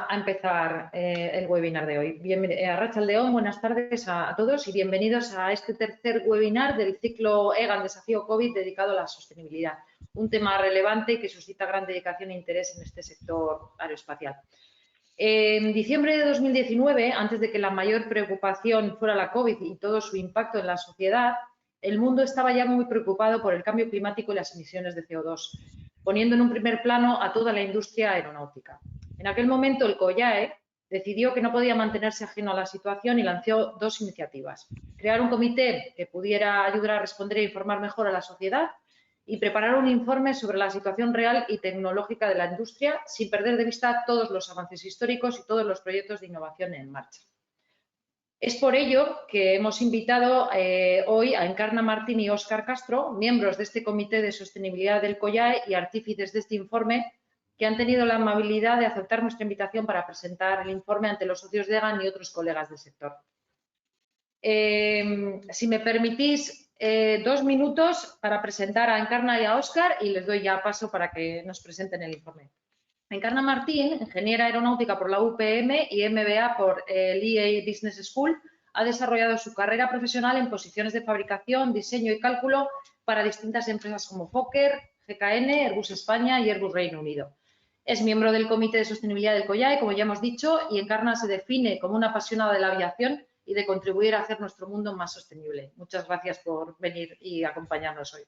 a empezar el webinar de hoy. Arratsalde on, buenas tardes a todos y bienvenidos a este tercer webinar del ciclo EGAN Desafío COVID dedicado a la sostenibilidad, un tema relevante y que suscita gran dedicación e interés en este sector aeroespacial. En diciembre de 2019, antes de que la mayor preocupación fuera la COVID y todo su impacto en la sociedad, el mundo estaba ya muy preocupado por el cambio climático y las emisiones de CO2, poniendo en un primer plano a toda la industria aeronáutica. En aquel momento, el COIAE decidió que no podía mantenerse ajeno a la situación y lanzó dos iniciativas. Crear un comité que pudiera ayudar a responder e informar mejor a la sociedad y preparar un informe sobre la situación real y tecnológica de la industria sin perder de vista todos los avances históricos y todos los proyectos de innovación en marcha. Es por ello que hemos invitado hoy a Encarna Martín y Óscar Castro, miembros de este Comité de Sostenibilidad del COIAE y artífices de este informe, que han tenido la amabilidad de aceptar nuestra invitación para presentar el informe ante los socios de EGAN y otros colegas del sector. Si me permitís 2 minutos para presentar a Encarna y a Óscar y les doy ya paso para que nos presenten el informe. Encarna Martín, ingeniera aeronáutica por la UPM y MBA por el EA Business School, ha desarrollado su carrera profesional en posiciones de fabricación, diseño y cálculo para distintas empresas como Fokker, GKN, Airbus España y Airbus Reino Unido. Es miembro del Comité de Sostenibilidad del COIAE, como ya hemos dicho, y Encarna se define como una apasionada de la aviación y de contribuir a hacer nuestro mundo más sostenible. Muchas gracias por venir y acompañarnos hoy.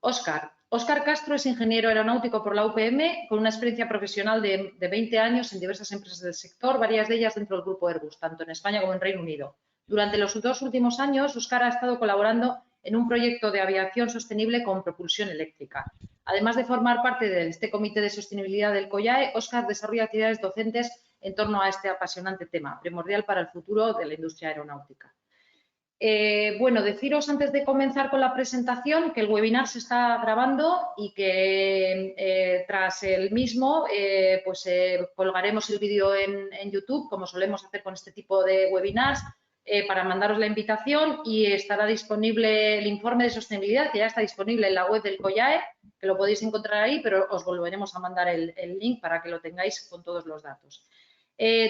Óscar Castro es ingeniero aeronáutico por la UPM, con una experiencia profesional de 20 años en diversas empresas del sector, varias de ellas dentro del grupo Airbus, tanto en España como en Reino Unido. Durante los 2 últimos años, Óscar ha estado colaborando en un proyecto de aviación sostenible con propulsión eléctrica. Además de formar parte de este Comité de Sostenibilidad del COIAE, Óscar desarrolla actividades docentes en torno a este apasionante tema, primordial para el futuro de la industria aeronáutica. Bueno, deciros antes de comenzar con la presentación que el webinar se está grabando y que tras el mismo colgaremos el vídeo en YouTube, como solemos hacer con este tipo de webinars, para mandaros la invitación, y estará disponible el informe de sostenibilidad, que ya está disponible en la web del COIAE, que lo podéis encontrar ahí, pero os volveremos a mandar el link para que lo tengáis con todos los datos.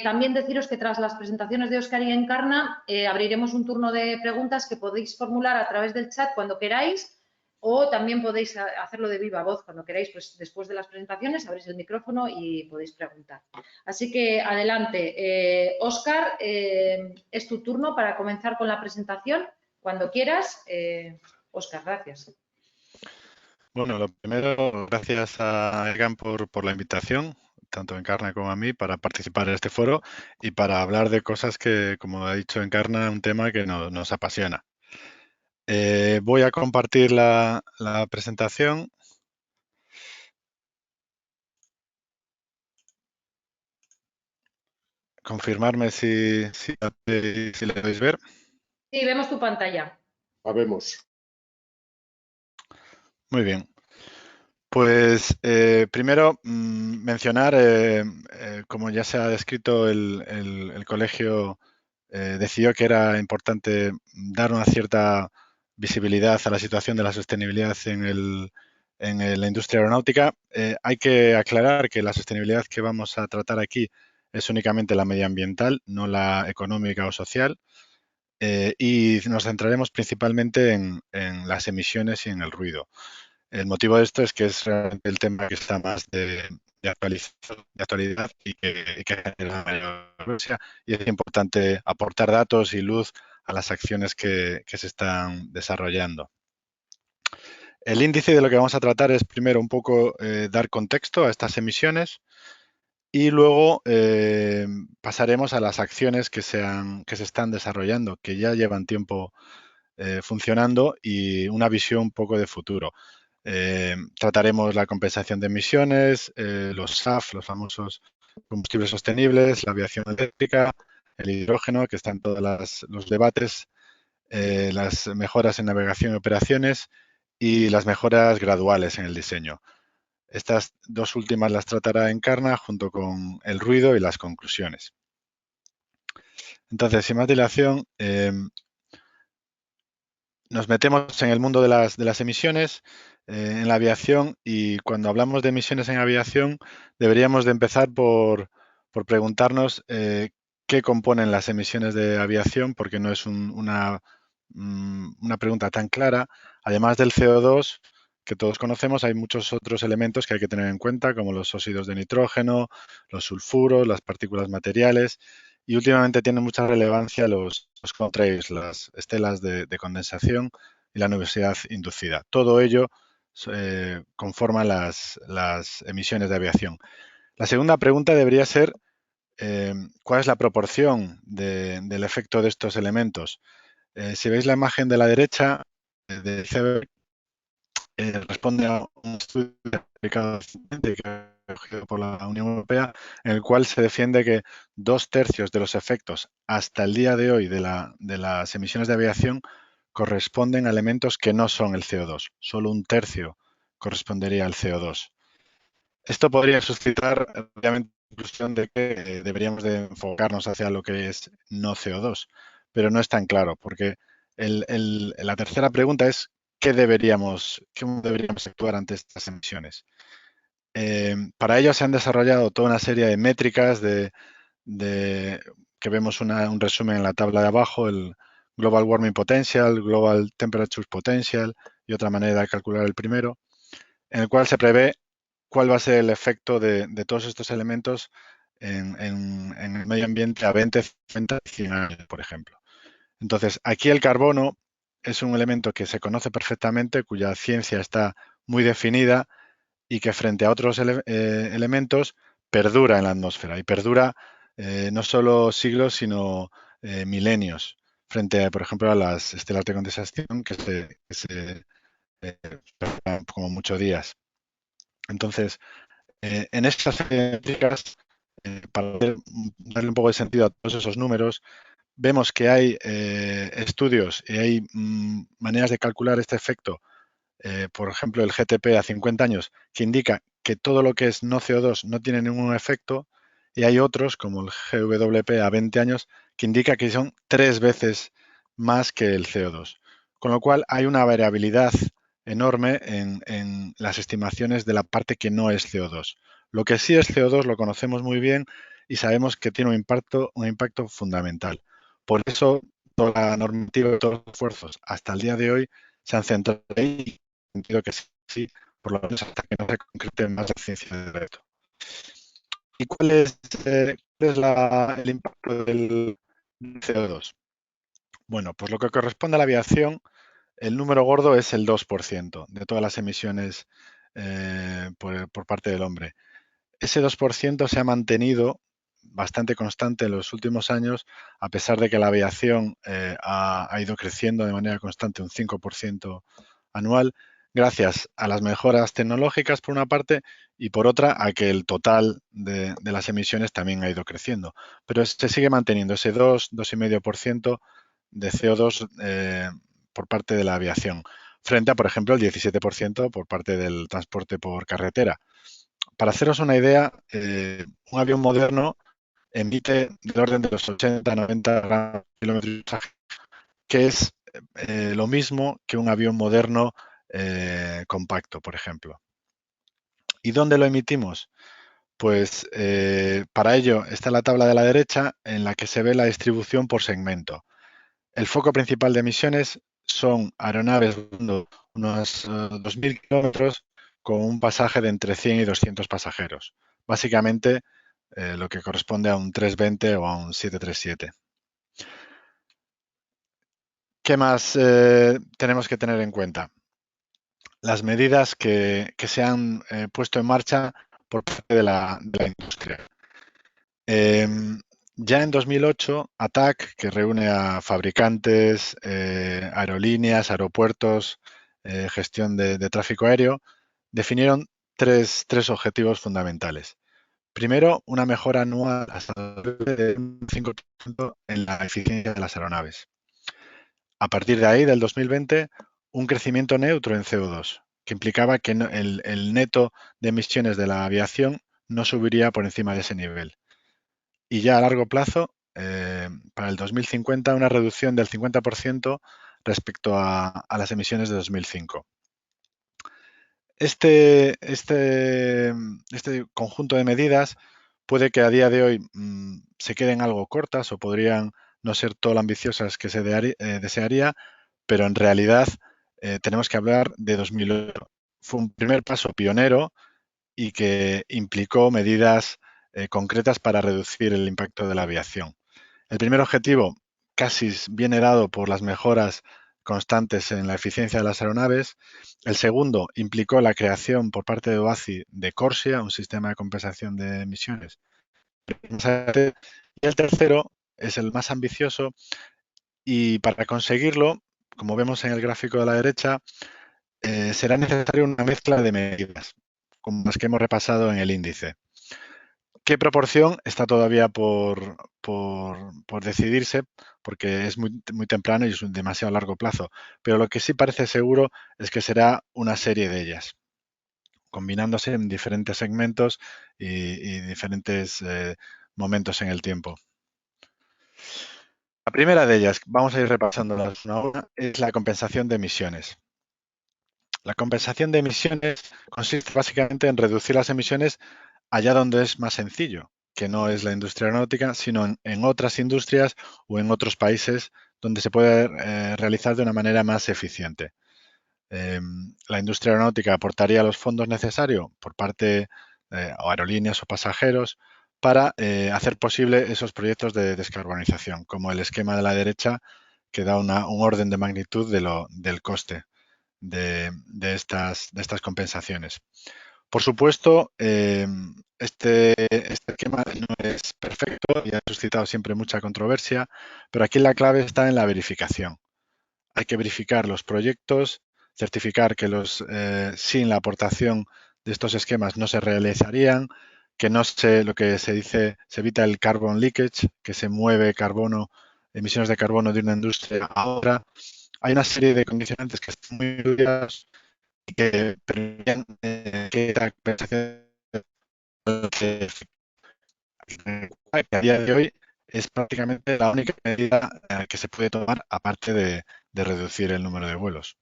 También deciros que tras las presentaciones de Óscar y Encarna abriremos un turno de preguntas que podéis formular a través del chat cuando queráis, o también podéis hacerlo de viva voz cuando queráis, pues después de las presentaciones abrís el micrófono y podéis preguntar. Así que adelante, Óscar, es tu turno para comenzar con la presentación. Cuando quieras, Óscar, gracias. Bueno, lo primero, gracias a EGAN por la invitación, tanto a Encarna como a mí, para participar en este foro y para hablar de cosas que, como ha dicho Encarna, un tema que nos apasiona. Voy a compartir la presentación. Confirmarme si le podéis ver. Sí, vemos tu pantalla. La vemos. Muy bien. Pues primero mencionar, como ya se ha descrito, el colegio decidió que era importante dar una cierta visibilidad a la situación de la sostenibilidad en la industria aeronáutica. Hay que aclarar que la sostenibilidad que vamos a tratar aquí es únicamente la medioambiental, no la económica o social, y nos centraremos principalmente en las emisiones y en el ruido. El motivo de esto es que es realmente el tema que está más de actualidad y que genera mayor controversia, y es importante aportar datos y luz a las acciones que se están desarrollando. El índice de lo que vamos a tratar es primero un poco dar contexto a estas emisiones y luego pasaremos a las acciones que se están desarrollando, que ya llevan tiempo funcionando, y una visión un poco de futuro. Trataremos la compensación de emisiones, los SAF, los famosos combustibles sostenibles, la aviación eléctrica, el hidrógeno, que está en todos los debates, las mejoras en navegación y operaciones y las mejoras graduales en el diseño. Estas dos últimas las tratará Encarna junto con el ruido y las conclusiones. Entonces, sin más dilación, nos metemos en el mundo de las emisiones en la aviación, y cuando hablamos de emisiones en aviación deberíamos de empezar por por preguntarnos qué componen las emisiones de aviación, porque no es una pregunta tan clara. Además del CO2, que todos conocemos, hay muchos otros elementos que hay que tener en cuenta, como los óxidos de nitrógeno, los sulfuros, las partículas materiales, y últimamente tienen mucha relevancia los contrails, las estelas de condensación y la nubosidad inducida. Todo ello conforma las emisiones de aviación. La segunda pregunta debería ser ¿cuál es la proporción del efecto de estos elementos? Si veis la imagen de la derecha de CB, responde a un estudio publicado recientemente que ha cogido por la Unión Europea, en el cual se defiende que 2/3 de los efectos hasta el día de hoy de las emisiones de aviación corresponden a elementos que no son el CO2. Solo 1/3 correspondería al CO2. Esto podría suscitar obviamente la conclusión de que deberíamos de enfocarnos hacia lo que es no CO2, pero no es tan claro, porque la tercera pregunta es cómo deberíamos actuar ante estas emisiones. Para ello se han desarrollado toda una serie de métricas que vemos un resumen en la tabla de abajo, el Global Warming Potential, Global Temperature Potential y otra manera de calcular el primero, en el cual se prevé cuál va a ser el efecto de todos estos elementos en el medio ambiente a 20, 50 y 100 años, por ejemplo. Entonces, aquí el carbono es un elemento que se conoce perfectamente, cuya ciencia está muy definida y que frente a otros elementos perdura en la atmósfera y perdura no solo siglos, sino milenios, frente, por ejemplo, a las estelas de condensación que se como muchos días. Entonces, en estas métricas, para darle un poco de sentido a todos esos números, vemos que hay estudios y hay maneras de calcular este efecto. Por ejemplo, el GTP a 50 años, que indica que todo lo que es no CO2 no tiene ningún efecto, y hay otros, como el GWP a 20 años, que indica que son 3 veces más que el CO2. Con lo cual, hay una variabilidad enorme en las estimaciones de la parte que no es CO2. Lo que sí es CO2 lo conocemos muy bien y sabemos que tiene un impacto fundamental. Por eso, toda la normativa y todos los esfuerzos hasta el día de hoy se han centrado ahí, en el sentido que sí, por lo menos hasta que no se concrete más la ciencia del reto. ¿Y cuál es el impacto del CO2? Bueno, pues lo que corresponde a la aviación, el número gordo es el 2% de todas las emisiones por parte del hombre. Ese 2% se ha mantenido bastante constante en los últimos años, a pesar de que la aviación ha ido creciendo de manera constante un 5% anual, gracias a las mejoras tecnológicas por una parte y por otra a que el total de las emisiones también ha ido creciendo. Pero se sigue manteniendo ese 2,5% de CO2 por parte de la aviación, frente a, por ejemplo, el 17% por parte del transporte por carretera. Para haceros una idea, un avión moderno emite del orden de los 80-90 gramos por kilómetro, que es lo mismo que un avión moderno compacto, por ejemplo. ¿Y dónde lo emitimos? Pues para ello está la tabla de la derecha en la que se ve la distribución por segmento. El foco principal de emisiones son aeronaves unos 2.000 kilómetros con un pasaje de entre 100 y 200 pasajeros. Básicamente lo que corresponde a un 320 o a un 737. ¿Qué más tenemos que tener en cuenta? Las medidas que se han puesto en marcha por parte de la industria. Ya en 2008, ATAC, que reúne a fabricantes, aerolíneas, aeropuertos, gestión de tráfico aéreo, definieron tres objetivos fundamentales. Primero, una mejora anual hasta de un 5% en la eficiencia de las aeronaves. A partir de ahí, del 2020, un crecimiento neutro en CO2, que implicaba que el neto de emisiones de la aviación no subiría por encima de ese nivel. Y ya a largo plazo, para el 2050, una reducción del 50% respecto a las emisiones de 2005. Este conjunto de medidas puede que a día de hoy se queden algo cortas o podrían no ser todo lo ambiciosas que se desearía, pero en realidad tenemos que hablar de 2008. Fue un primer paso pionero y que implicó medidas concretas para reducir el impacto de la aviación. El primer objetivo casi viene dado por las mejoras constantes en la eficiencia de las aeronaves. El segundo implicó la creación por parte de OACI de CORSIA, un sistema de compensación de emisiones. Y el tercero es el más ambicioso y para conseguirlo, como vemos en el gráfico de la derecha, será necesaria una mezcla de medidas, como las que hemos repasado en el índice. ¿Qué proporción? Está todavía por decidirse porque es muy temprano y es un demasiado largo plazo. Pero lo que sí parece seguro es que será una serie de ellas, combinándose en diferentes segmentos y diferentes momentos en el tiempo. La primera de ellas, vamos a ir repasándolas una a una, es la compensación de emisiones. La compensación de emisiones consiste básicamente en reducir las emisiones allá donde es más sencillo, que no es la industria aeronáutica, sino en otras industrias o en otros países donde se puede realizar de una manera más eficiente. La industria aeronáutica aportaría los fondos necesarios por parte de aerolíneas o pasajeros para hacer posible esos proyectos de descarbonización, como el esquema de la derecha que da un orden de magnitud del coste de estas compensaciones. Por supuesto, este esquema no es perfecto y ha suscitado siempre mucha controversia, pero aquí la clave está en la verificación. Hay que verificar los proyectos, certificar que sin la aportación de estos esquemas no se realizarían, que no se, lo que se dice, se evita el carbon leakage, que se mueve carbono, emisiones de carbono de una industria a otra. Hay una serie de condicionantes que están muy estudiados y que permiten que esta compensación que a día de hoy es prácticamente la única medida que se puede tomar aparte de reducir el número de vuelos.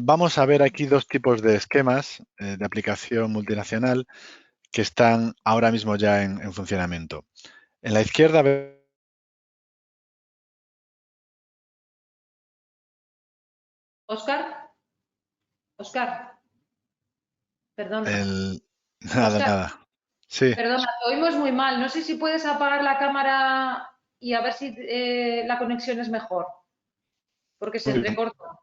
Vamos a ver aquí dos tipos de esquemas de aplicación multinacional que están ahora mismo ya en funcionamiento. En la izquierda Óscar, Óscar, perdona. nada, Óscar, nada. Sí, perdona, te oímos muy mal. No sé si puedes apagar la cámara y a ver si la conexión es mejor, porque se muy bien. entrecorta.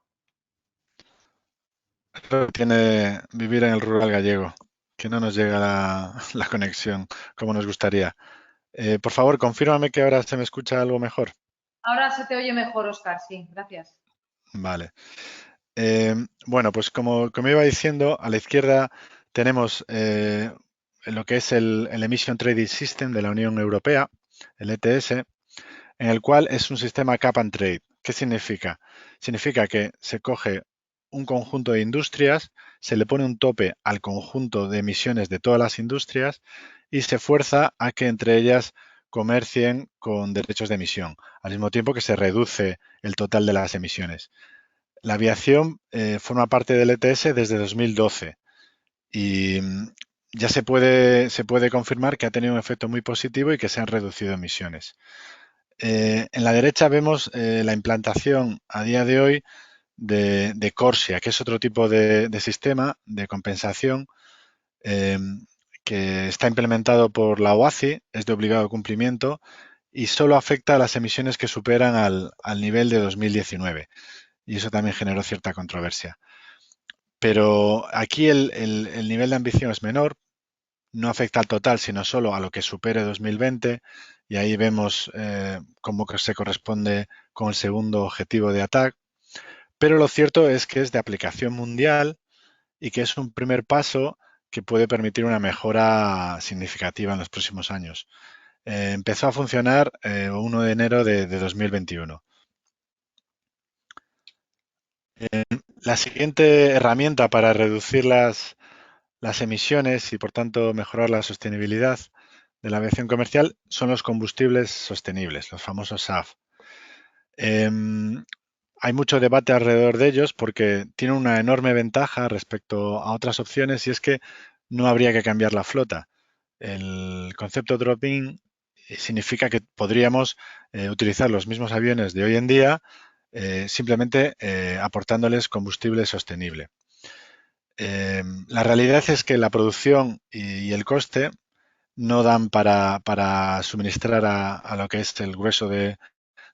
Tiene vivir en el rural gallego, que no nos llega la conexión como nos gustaría. Por favor, confírmame que ahora se me escucha algo mejor. Ahora se te oye mejor, Óscar, sí, gracias. Vale. Bueno, pues como iba diciendo, a la izquierda tenemos lo que es el Emission Trading System de la Unión Europea, el ETS, en el cual es un sistema cap and trade. ¿Qué significa? Significa que se coge un conjunto de industrias, se le pone un tope al conjunto de emisiones de todas las industrias y se fuerza a que entre ellas comercien con derechos de emisión, al mismo tiempo que se reduce el total de las emisiones. La aviación forma parte del ETS desde 2012 y ya se puede confirmar que ha tenido un efecto muy positivo y que se han reducido emisiones. En la derecha vemos la implantación a día de hoy de CORSIA, que es otro tipo de sistema de compensación eh, que está implementado por la OACI, es de obligado cumplimiento y solo afecta a las emisiones que superan al nivel de 2019. Y eso también generó cierta controversia. Pero aquí el nivel de ambición es menor, no afecta al total, sino solo a lo que supere 2020, y ahí vemos cómo se corresponde con el segundo objetivo de ATAC. Pero lo cierto es que es de aplicación mundial y que es un primer paso que puede permitir una mejora significativa en los próximos años. Empezó a funcionar 1 de enero de 2021. La siguiente herramienta para reducir las emisiones y, por tanto, mejorar la sostenibilidad de la aviación comercial son los combustibles sostenibles, los famosos SAF. Hay mucho debate alrededor de ellos porque tienen una enorme ventaja respecto a otras opciones y es que no habría que cambiar la flota. El concepto drop-in significa que podríamos utilizar los mismos aviones de hoy en día simplemente aportándoles combustible sostenible. La realidad es que la producción y el coste no dan para suministrar a lo que es el grueso de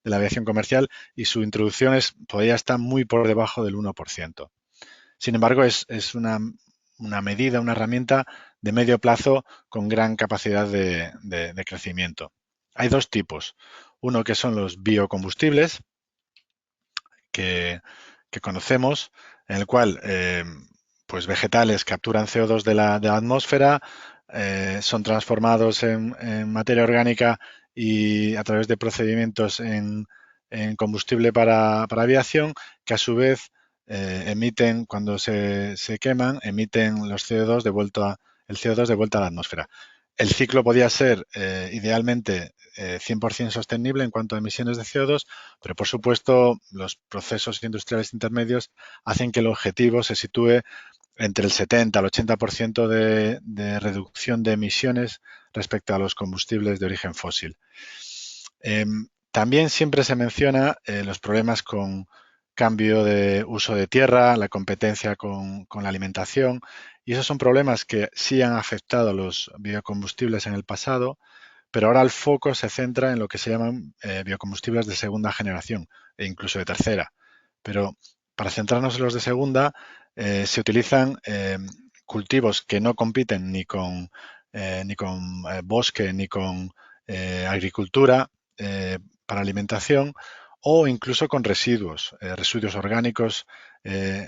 la aviación comercial y su introducción todavía está muy por debajo del 1%. Sin embargo, es una medida, una herramienta de medio plazo con gran capacidad de crecimiento. Hay dos tipos. Uno que son los biocombustibles, que conocemos, en el cual pues vegetales capturan CO2 de la atmósfera, son transformados en materia orgánica y a través de procedimientos en combustible para aviación, que a su vez emiten, cuando se queman, emiten los CO2 el CO2 de vuelta a la atmósfera. El ciclo podía ser idealmente 100% sostenible en cuanto a emisiones de CO2, pero por supuesto los procesos industriales intermedios hacen que el objetivo se sitúe entre el 70 al 80% de reducción de emisiones respecto a los combustibles de origen fósil. También siempre se menciona los problemas con cambio de uso de tierra, la competencia con la alimentación, y esos son problemas que sí han afectado a los biocombustibles en el pasado, pero ahora el foco se centra en lo que se llaman biocombustibles de segunda generación e incluso de tercera. Pero para centrarnos en los de segunda, se utilizan cultivos que no compiten ni con bosque ni con agricultura para alimentación o incluso con residuos orgánicos.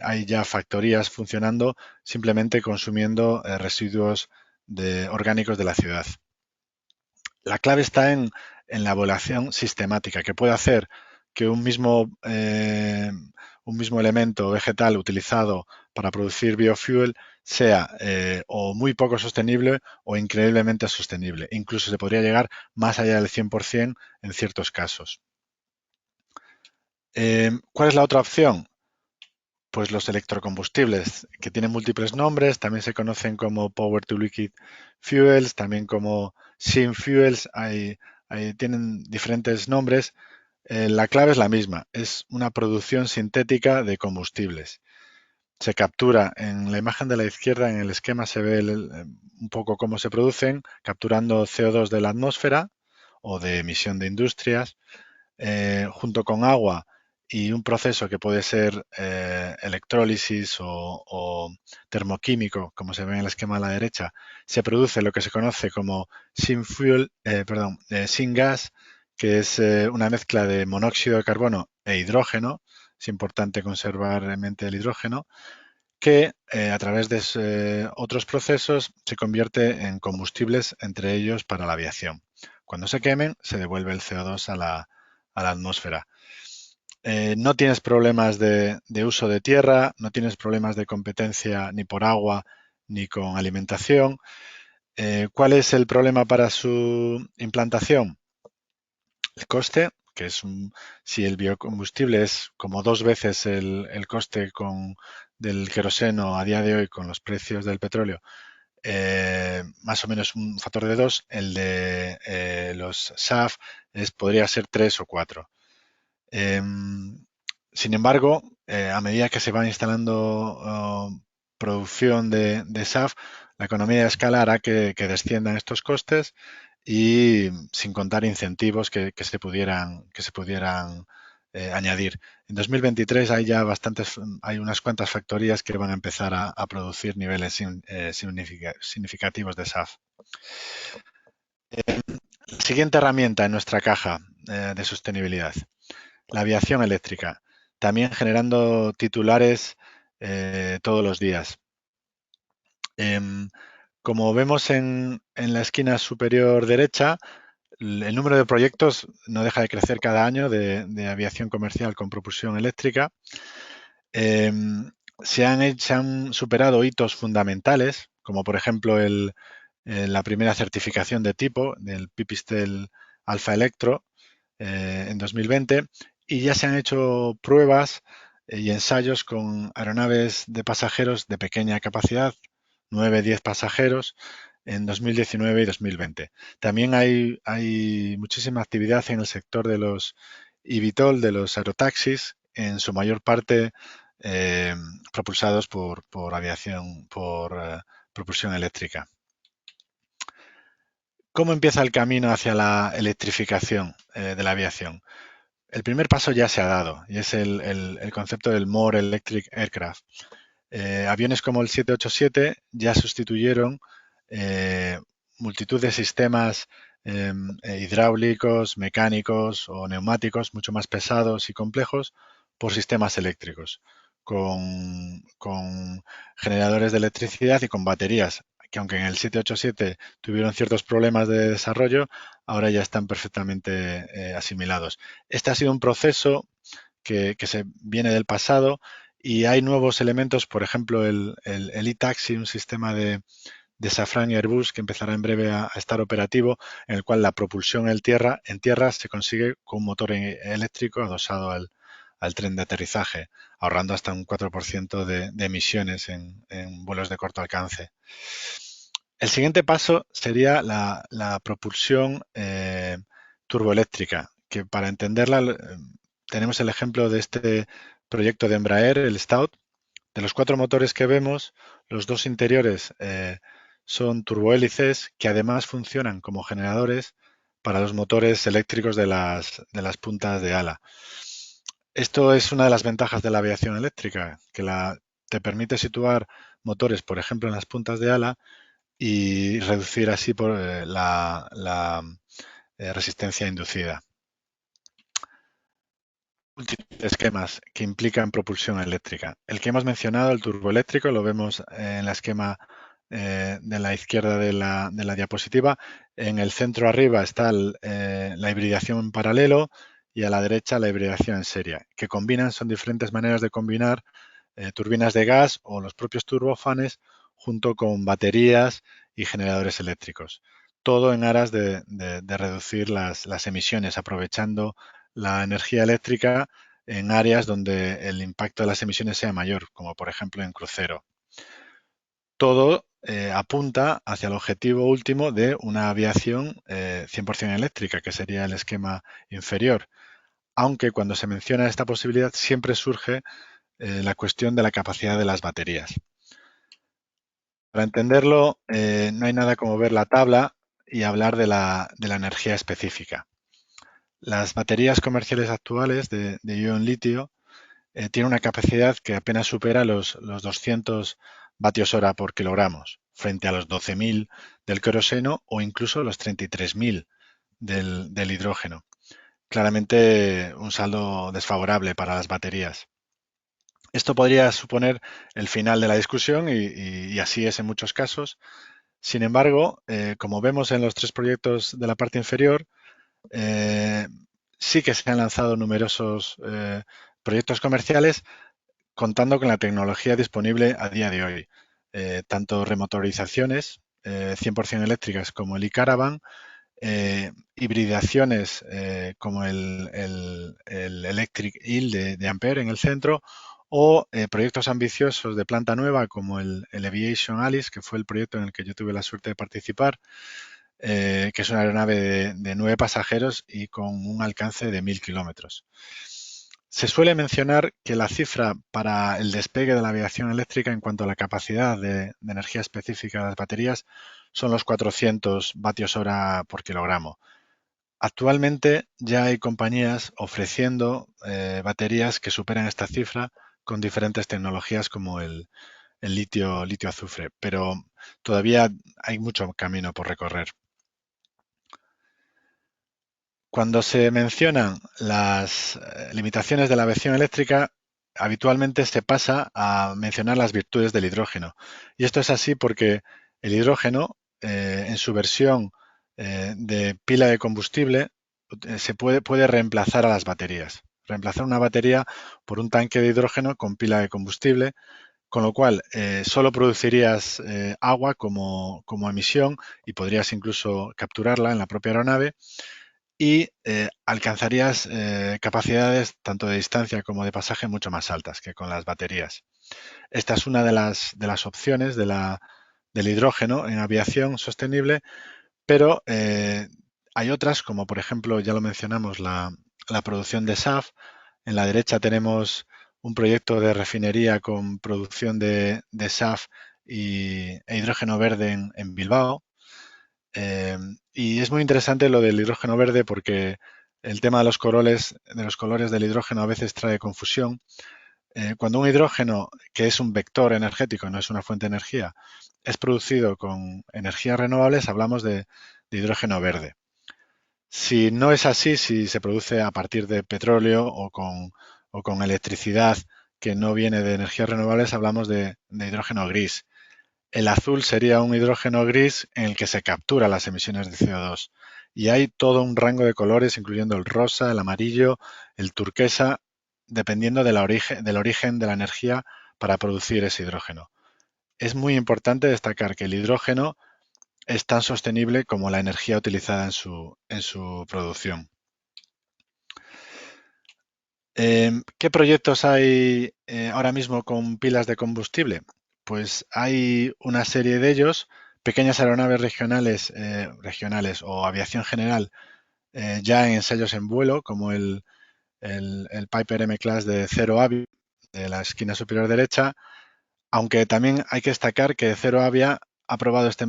Hay ya factorías funcionando simplemente consumiendo residuos orgánicos de la ciudad. La clave está en la evaluación sistemática, que puede hacer que un mismo elemento vegetal utilizado para producir biofuel sea o muy poco sostenible o increíblemente sostenible. Incluso se podría llegar más allá del 100% en ciertos casos. ¿Cuál es la otra opción? Pues los electrocombustibles, que tienen múltiples nombres, también se conocen como Power to Liquid Fuels, también como Syn Fuels, tienen diferentes nombres. La clave es la misma, es una producción sintética de combustibles. Se captura en la imagen de la izquierda, en el esquema se ve un poco cómo se producen, capturando CO2 de la atmósfera o de emisión de industrias, junto con agua y un proceso que puede ser electrólisis o termoquímico, como se ve en el esquema a la derecha, se produce lo que se conoce como syngas, que es una mezcla de monóxido de carbono e hidrógeno. Es importante conservar en mente el hidrógeno, que a través de otros procesos se convierte en combustibles, entre ellos para la aviación. Cuando se quemen, se devuelve el CO2 a la atmósfera. No tienes problemas de uso de tierra, no tienes problemas de competencia ni por agua ni con alimentación. ¿Cuál es el problema para su implantación? El coste, que si el biocombustible es como 2 veces el coste del queroseno a día de hoy con los precios del petróleo, más o menos un factor de 2, el de los SAF podría ser 3 o 4. Sin embargo, a medida que se va instalando producción de SAF, la economía de escala hará que desciendan estos costes y sin contar incentivos que se pudieran añadir. En 2023 hay unas cuantas factorías que van a empezar a producir niveles significativos de SAF. La siguiente herramienta en nuestra caja de sostenibilidad, la aviación eléctrica, también generando titulares todos los días. Como vemos en la esquina superior derecha, el número de proyectos no deja de crecer cada año de aviación comercial con propulsión eléctrica. Se han superado hitos fundamentales, como por ejemplo la primera certificación de tipo del Pipistrel Alfa Electro en 2020, y ya se han hecho pruebas y ensayos con aeronaves de pasajeros de pequeña capacidad, 9-10 pasajeros, en 2019 y 2020. También hay muchísima actividad en el sector de los eVTOL, de los aerotaxis, en su mayor parte propulsados por aviación, por propulsión eléctrica. ¿Cómo empieza el camino hacia la electrificación de la aviación? El primer paso ya se ha dado y es el concepto del More Electric Aircraft. Aviones como el 787 ya sustituyeron multitud de sistemas hidráulicos, mecánicos o neumáticos mucho más pesados y complejos por sistemas eléctricos, con generadores de electricidad y con baterías, que aunque en el 787 tuvieron ciertos problemas de desarrollo, ahora ya están perfectamente asimilados. Este ha sido un proceso que se viene del pasado y hay nuevos elementos, por ejemplo, el e-taxi, un sistema de Safran y Airbus que empezará en breve a estar operativo, en el cual la propulsión en tierra se consigue con un motor eléctrico adosado al tren de aterrizaje, ahorrando hasta un 4% de emisiones en vuelos de corto alcance. El siguiente paso sería la propulsión turboeléctrica, que para entenderla tenemos el ejemplo de este proyecto de Embraer, el Stout. De los 4 motores que vemos, los 2 interiores son turbohélices que además funcionan como generadores para los motores eléctricos de las puntas de ala. Esto es una de las ventajas de la aviación eléctrica, que te permite situar motores, por ejemplo, en las puntas de ala y reducir así la resistencia inducida. Esquemas que implican propulsión eléctrica. El que hemos mencionado, el turboeléctrico, lo vemos en la esquema de la izquierda de la diapositiva. En el centro arriba está la hibridación en paralelo y a la derecha la hibridación en serie, que son diferentes maneras de combinar turbinas de gas o los propios turbofanes junto con baterías y generadores eléctricos. Todo en aras de reducir las emisiones, aprovechando la energía eléctrica en áreas donde el impacto de las emisiones sea mayor, como por ejemplo en crucero. Todo apunta hacia el objetivo último de una aviación 100% eléctrica, que sería el esquema inferior. Aunque cuando se menciona esta posibilidad siempre surge la cuestión de la capacidad de las baterías. Para entenderlo, no hay nada como ver la tabla y hablar de la energía específica. Las baterías comerciales actuales de ion litio tienen una capacidad que apenas supera los 200 vatios hora por kilogramos, frente a los 12.000 del queroseno o incluso los 33.000 del hidrógeno. Claramente un saldo desfavorable para las baterías. Esto podría suponer el final de la discusión y así es en muchos casos. Sin embargo, como vemos en los 3 proyectos de la parte inferior, sí que se han lanzado numerosos proyectos comerciales contando con la tecnología disponible a día de hoy. Tanto remotorizaciones 100% eléctricas como el e-Caravan, hibridaciones como el Electric Eel de Ampere en el centro o proyectos ambiciosos de planta nueva como el Aviation Alice, que fue el proyecto en el que yo tuve la suerte de participar, que es una aeronave de 9 pasajeros y con un alcance de 1.000 kilómetros. Se suele mencionar que la cifra para el despegue de la aviación eléctrica en cuanto a la capacidad de energía específica de las baterías son los 400 vatios hora por kilogramo. Actualmente ya hay compañías ofreciendo baterías que superan esta cifra con diferentes tecnologías como el litio azufre, pero todavía hay mucho camino por recorrer. Cuando se mencionan las limitaciones de la aviación eléctrica, habitualmente se pasa a mencionar las virtudes del hidrógeno. Y esto es así porque el hidrógeno, en su versión de pila de combustible, se puede reemplazar a las baterías. Reemplazar una batería por un tanque de hidrógeno con pila de combustible, con lo cual solo producirías agua como emisión y podrías incluso capturarla en la propia aeronave y alcanzarías capacidades tanto de distancia como de pasaje mucho más altas que con las baterías. Esta es una de las opciones de la del hidrógeno en aviación sostenible, pero hay otras, como por ejemplo, ya lo mencionamos, la producción de SAF. En la derecha tenemos un proyecto de refinería con producción de SAF e hidrógeno verde en Bilbao. Y es muy interesante lo del hidrógeno verde porque el tema de los colores del hidrógeno a veces trae confusión. Cuando un hidrógeno, que es un vector energético, no es una fuente de energía, es producido con energías renovables, hablamos de hidrógeno verde. Si no es así, si se produce a partir de petróleo o con electricidad que no viene de energías renovables, hablamos de hidrógeno gris. El azul sería un hidrógeno gris en el que se capturan las emisiones de CO2. Y hay todo un rango de colores, incluyendo el rosa, el amarillo, el turquesa, dependiendo del origen de la energía para producir ese hidrógeno. Es muy importante destacar que el hidrógeno es tan sostenible como la energía utilizada en su producción. ¿Qué proyectos hay ahora mismo con pilas de combustible? Pues hay una serie de ellos, pequeñas aeronaves regionales o aviación general, ya en ensayos en vuelo, como el Piper M-Class de Zero Avia, de la esquina superior derecha, aunque también hay que destacar que Zero Avia ha probado esta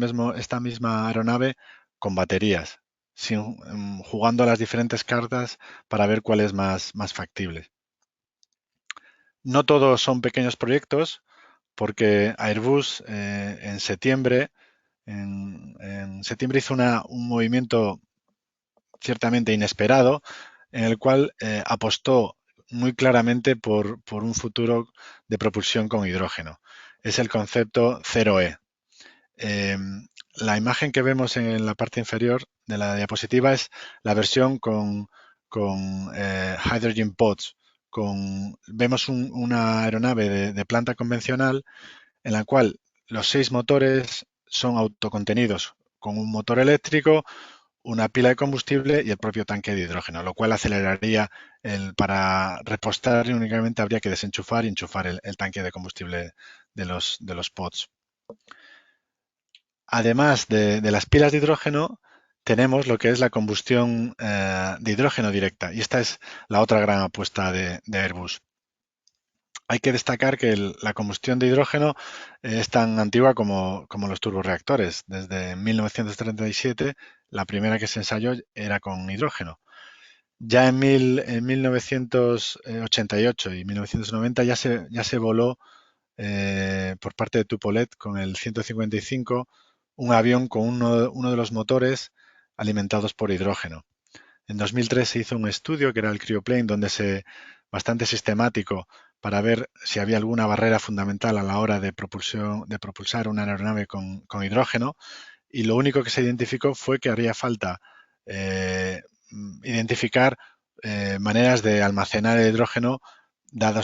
misma aeronave con baterías, jugando las diferentes cartas para ver cuál es más factible. No todos son pequeños proyectos, porque Airbus en septiembre hizo un movimiento ciertamente inesperado, en el cual apostó muy claramente por un futuro de propulsión con hidrógeno. Es el concepto 0E. La imagen que vemos en la parte inferior de la diapositiva es la versión con hydrogen pods. Vemos una aeronave de planta convencional en la cual los 6 motores son autocontenidos con un motor eléctrico, una pila de combustible y el propio tanque de hidrógeno, lo cual aceleraría para repostar únicamente habría que desenchufar y enchufar el tanque de combustible de los pods. Además de las pilas de hidrógeno, tenemos lo que es la combustión de hidrógeno directa, y esta es la otra gran apuesta de Airbus. Hay que destacar que la combustión de hidrógeno es tan antigua como los turborreactores. Desde 1937, la primera que se ensayó era con hidrógeno. Ya en 1988 y 1990 ya se voló por parte de Tupolev con el 155 un avión con uno de los motores alimentados por hidrógeno. En 2003 se hizo un estudio que era el Cryoplane, bastante sistemático para ver si había alguna barrera fundamental a la hora de propulsar una aeronave con hidrógeno, y lo único que se identificó fue que haría falta identificar maneras de almacenar el hidrógeno dada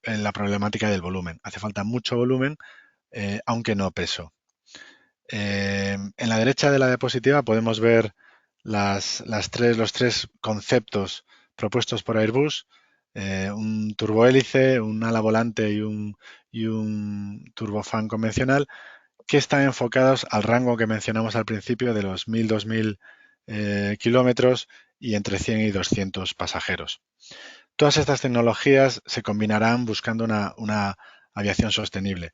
la problemática del volumen. Hace falta mucho volumen, aunque no peso. En la derecha de la diapositiva podemos ver los tres conceptos propuestos por Airbus, un turbohélice, un ala volante y un turbofan convencional, que están enfocados al rango que mencionamos al principio de los 1.000-2.000 kilómetros y entre 100 y 200 pasajeros. Todas estas tecnologías se combinarán buscando una aviación sostenible,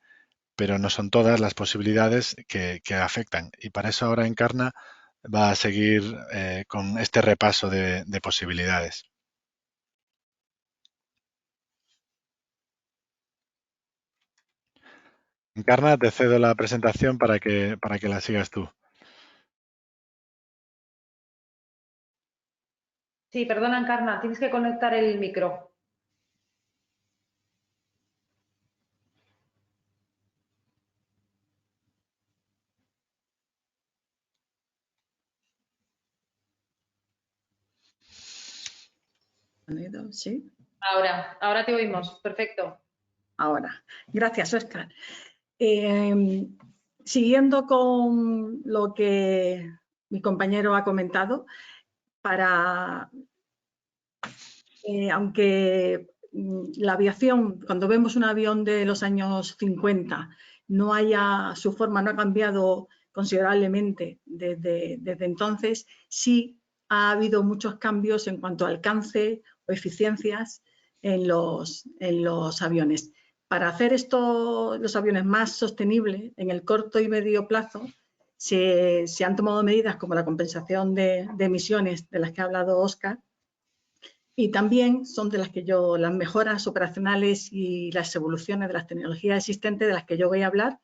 pero no son todas las posibilidades que afectan, y para eso ahora Encarna va a seguir con este repaso de posibilidades. Encarna, te cedo la presentación para que la sigas tú. Sí, perdona, Encarna, tienes que conectar el micro. ¿Sí? Ahora te oímos, perfecto. Ahora. Gracias, Óscar. Siguiendo con lo que mi compañero ha comentado, aunque la aviación, cuando vemos un avión de los años 50 su forma no ha cambiado considerablemente desde entonces, sí ha habido muchos cambios en cuanto a alcance o eficiencias en los aviones. Para hacer los aviones más sostenibles en el corto y medio plazo, se han tomado medidas como la compensación de emisiones de las que ha hablado Óscar, y también son de las las mejoras operacionales y las evoluciones de las tecnologías existentes de las que yo voy a hablar.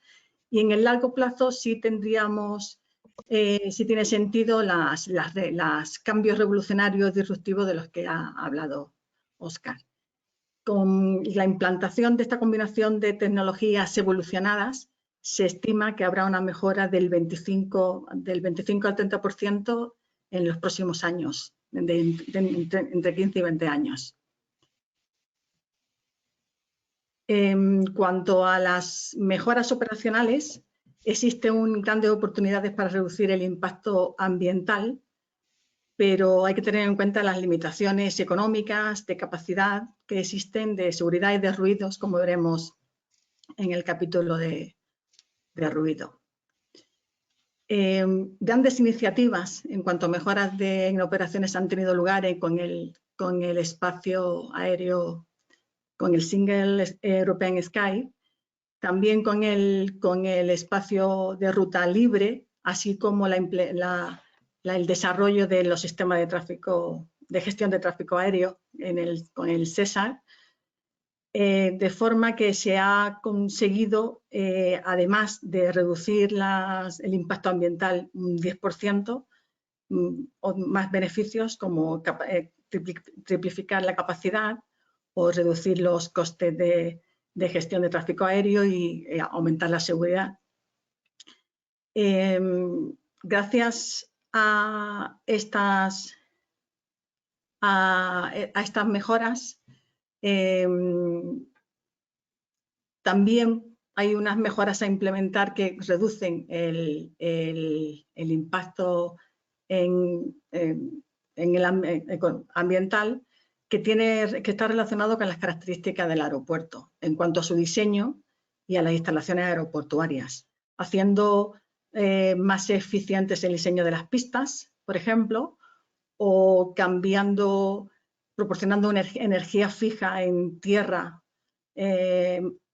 Y en el largo plazo sí tendríamos, sí tiene sentido los cambios revolucionarios disruptivos de los que ha hablado Óscar. Con la implantación de esta combinación de tecnologías evolucionadas, se estima que habrá una mejora del 25 al 30% en los próximos años, entre 15 y 20 años. En cuanto a las mejoras operacionales, existen grandes oportunidades para reducir el impacto ambiental, pero hay que tener en cuenta las limitaciones económicas, de capacidad que existen, de seguridad y de ruidos, como veremos en el capítulo de ruido. Grandes iniciativas en cuanto a mejoras en operaciones han tenido lugar con el espacio aéreo, con el Single European Sky, también con el espacio de ruta libre, así como el desarrollo de los sistemas de gestión de tráfico aéreo con el SESAR, de forma que se ha conseguido, además de reducir el impacto ambiental un 10%, o más beneficios como triplificar la capacidad o reducir los costes de gestión de tráfico aéreo y aumentar la seguridad. Gracias a estas mejoras, también hay unas mejoras a implementar que reducen el impacto ambiental, que está relacionado con las características del aeropuerto en cuanto a su diseño y a las instalaciones aeroportuarias, haciendo más eficientes el diseño de las pistas, por ejemplo, o proporcionando energía fija en tierra,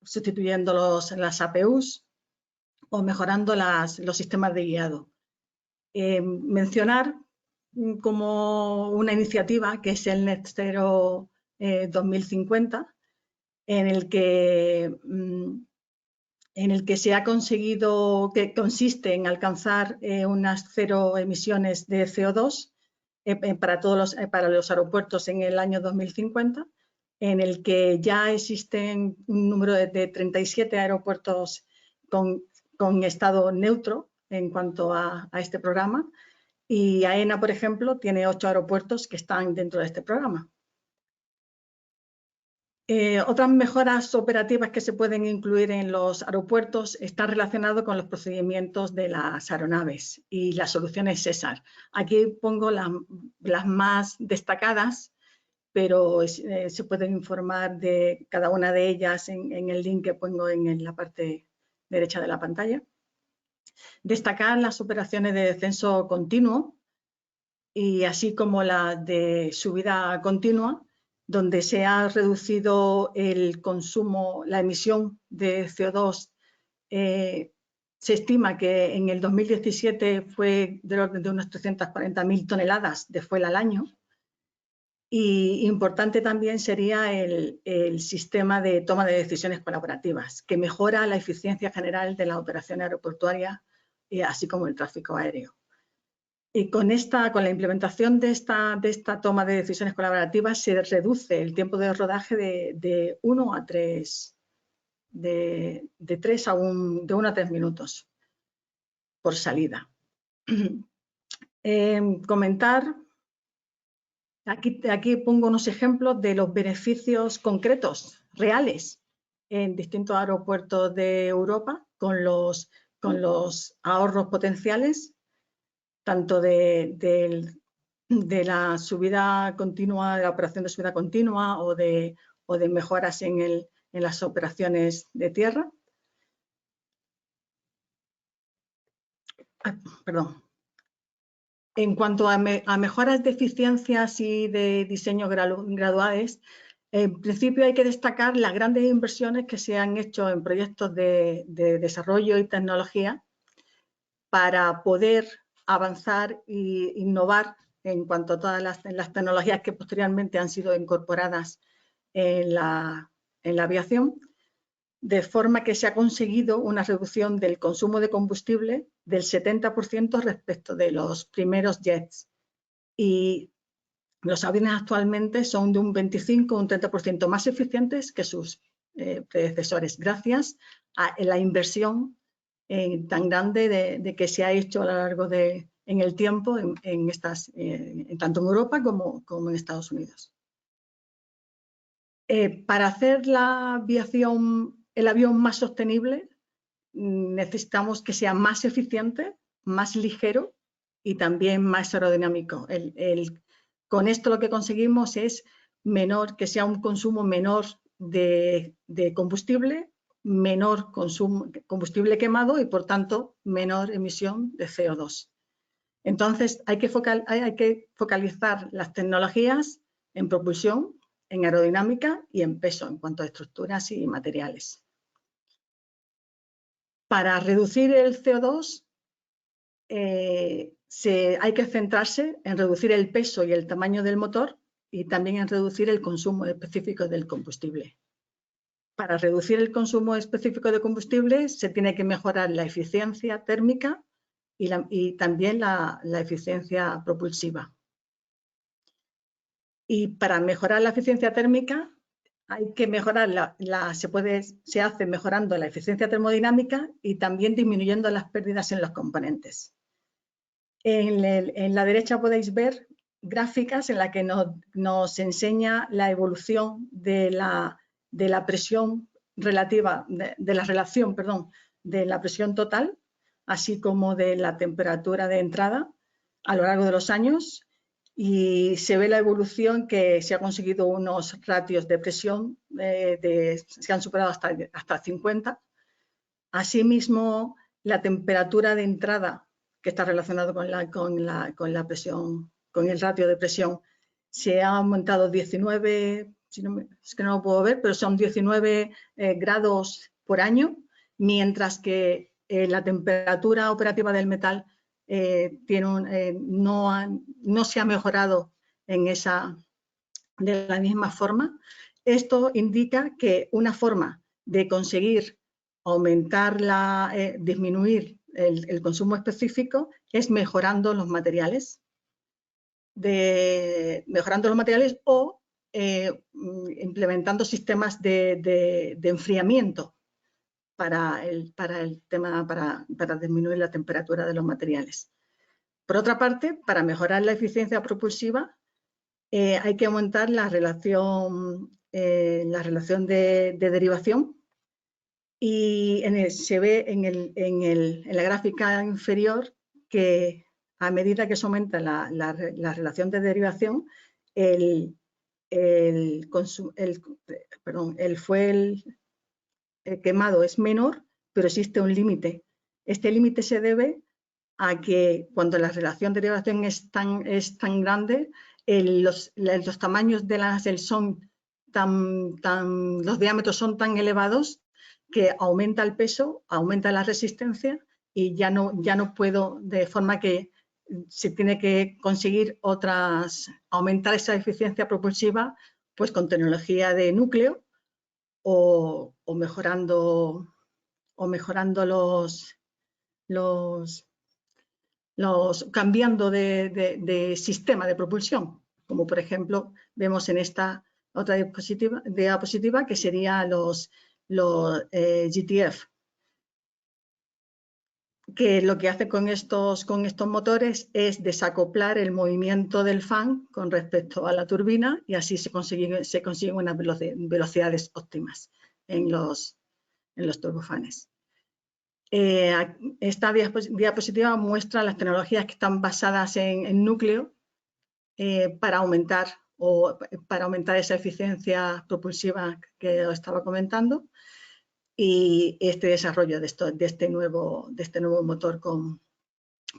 sustituyendo las APUs, o mejorando los sistemas de guiado. Mencionar como una iniciativa que es el Net Zero 2050, en el que se ha conseguido, que consiste en alcanzar unas 0 emisiones de CO2 para los aeropuertos en el año 2050, en el que ya existen un número de 37 aeropuertos con estado neutro en cuanto a este programa, y AENA, por ejemplo, tiene 8 aeropuertos que están dentro de este programa. Otras mejoras operativas que se pueden incluir en los aeropuertos están relacionadas con los procedimientos de las aeronaves y las soluciones SESAR. Aquí pongo las más destacadas, pero se pueden informar de cada una de ellas en el link que pongo en la parte derecha de la pantalla. Destacar las operaciones de descenso continuo y así como las de subida continua, donde se ha reducido el consumo, la emisión de CO2. Se estima que en el 2017 fue del orden de unas 340.000 toneladas de fuel al año. Y importante también sería el sistema de toma de decisiones colaborativas, que mejora la eficiencia general de la operación aeroportuaria, así como el tráfico aéreo. Y con la implementación de esta toma de decisiones colaborativas se reduce el tiempo de rodaje de 1 a 3, de 1 a 3 minutos por salida. Comentar, aquí pongo unos ejemplos de los beneficios concretos, reales, en distintos aeropuertos de Europa con los ahorros potenciales, tanto de la subida continua, de la operación de subida continua o de mejoras en las operaciones de tierra. perdón. En cuanto a mejoras de eficiencias y de diseño graduales, en principio hay que destacar las grandes inversiones que se han hecho en proyectos de desarrollo y tecnología para poder avanzar e innovar en cuanto a todas las tecnologías que posteriormente han sido incorporadas en la aviación, de forma que se ha conseguido una reducción del consumo de combustible del 70% respecto de los primeros jets. Y los aviones actualmente son de un 25 o un 30% más eficientes que sus predecesores, gracias a la inversión tan grande de que se ha hecho a lo largo en el tiempo tanto en Europa como en Estados Unidos. Para hacer el avión más sostenible, necesitamos que sea más eficiente, más ligero y también más aerodinámico. Con esto lo que conseguimos es que sea un consumo menor de combustible, menor combustible quemado y, por tanto, menor emisión de CO2. Entonces, hay que focalizar las tecnologías en propulsión, en aerodinámica y en peso, en cuanto a estructuras y materiales. Para reducir el CO2, hay que centrarse en reducir el peso y el tamaño del motor y también en reducir el consumo específico del combustible. Para reducir el consumo específico de combustible se tiene que mejorar la eficiencia térmica y también la eficiencia propulsiva. Y para mejorar la eficiencia térmica hay que mejorar se hace mejorando la eficiencia termodinámica y también disminuyendo las pérdidas en los componentes. En la derecha podéis ver gráficas en las que nos enseña la evolución de la presión relativa, de la relación, perdón, de la presión total, así como de la temperatura de entrada a lo largo de los años, y se ve la evolución que se ha conseguido unos ratios de presión se han superado hasta 50. Asimismo, la temperatura de entrada, que está relacionado con la presión, con el ratio de presión, se ha aumentado 19, es que no lo puedo ver, pero son 19 grados por año, mientras que la temperatura operativa del metal no se ha mejorado de la misma forma. Esto indica que una forma de conseguir disminuir el consumo específico es mejorando los materiales o implementando sistemas de enfriamiento para disminuir la temperatura de los materiales. Por otra parte, para mejorar la eficiencia propulsiva, hay que aumentar la relación de derivación. Y se ve en la gráfica inferior que a medida que se aumenta la relación de derivación, el fuel quemado es menor, pero existe un límite. Este límite se debe a que cuando la relación de derivación es tan grande, los tamaños de las son los diámetros son tan elevados que aumenta el peso, aumenta la resistencia y ya no puedo, de forma que se tiene que conseguir aumentar esa eficiencia propulsiva pues con tecnología de núcleo o mejorando cambiando de sistema de propulsión, como por ejemplo vemos en esta otra diapositiva que sería los GTF, que lo que hace con estos motores es desacoplar el movimiento del fan con respecto a la turbina y así se consiguen unas velocidades óptimas en los turbofanes. Esta diapositiva muestra las tecnologías que están basadas en núcleo para aumentar esa eficiencia propulsiva que os estaba comentando y este desarrollo de este nuevo motor con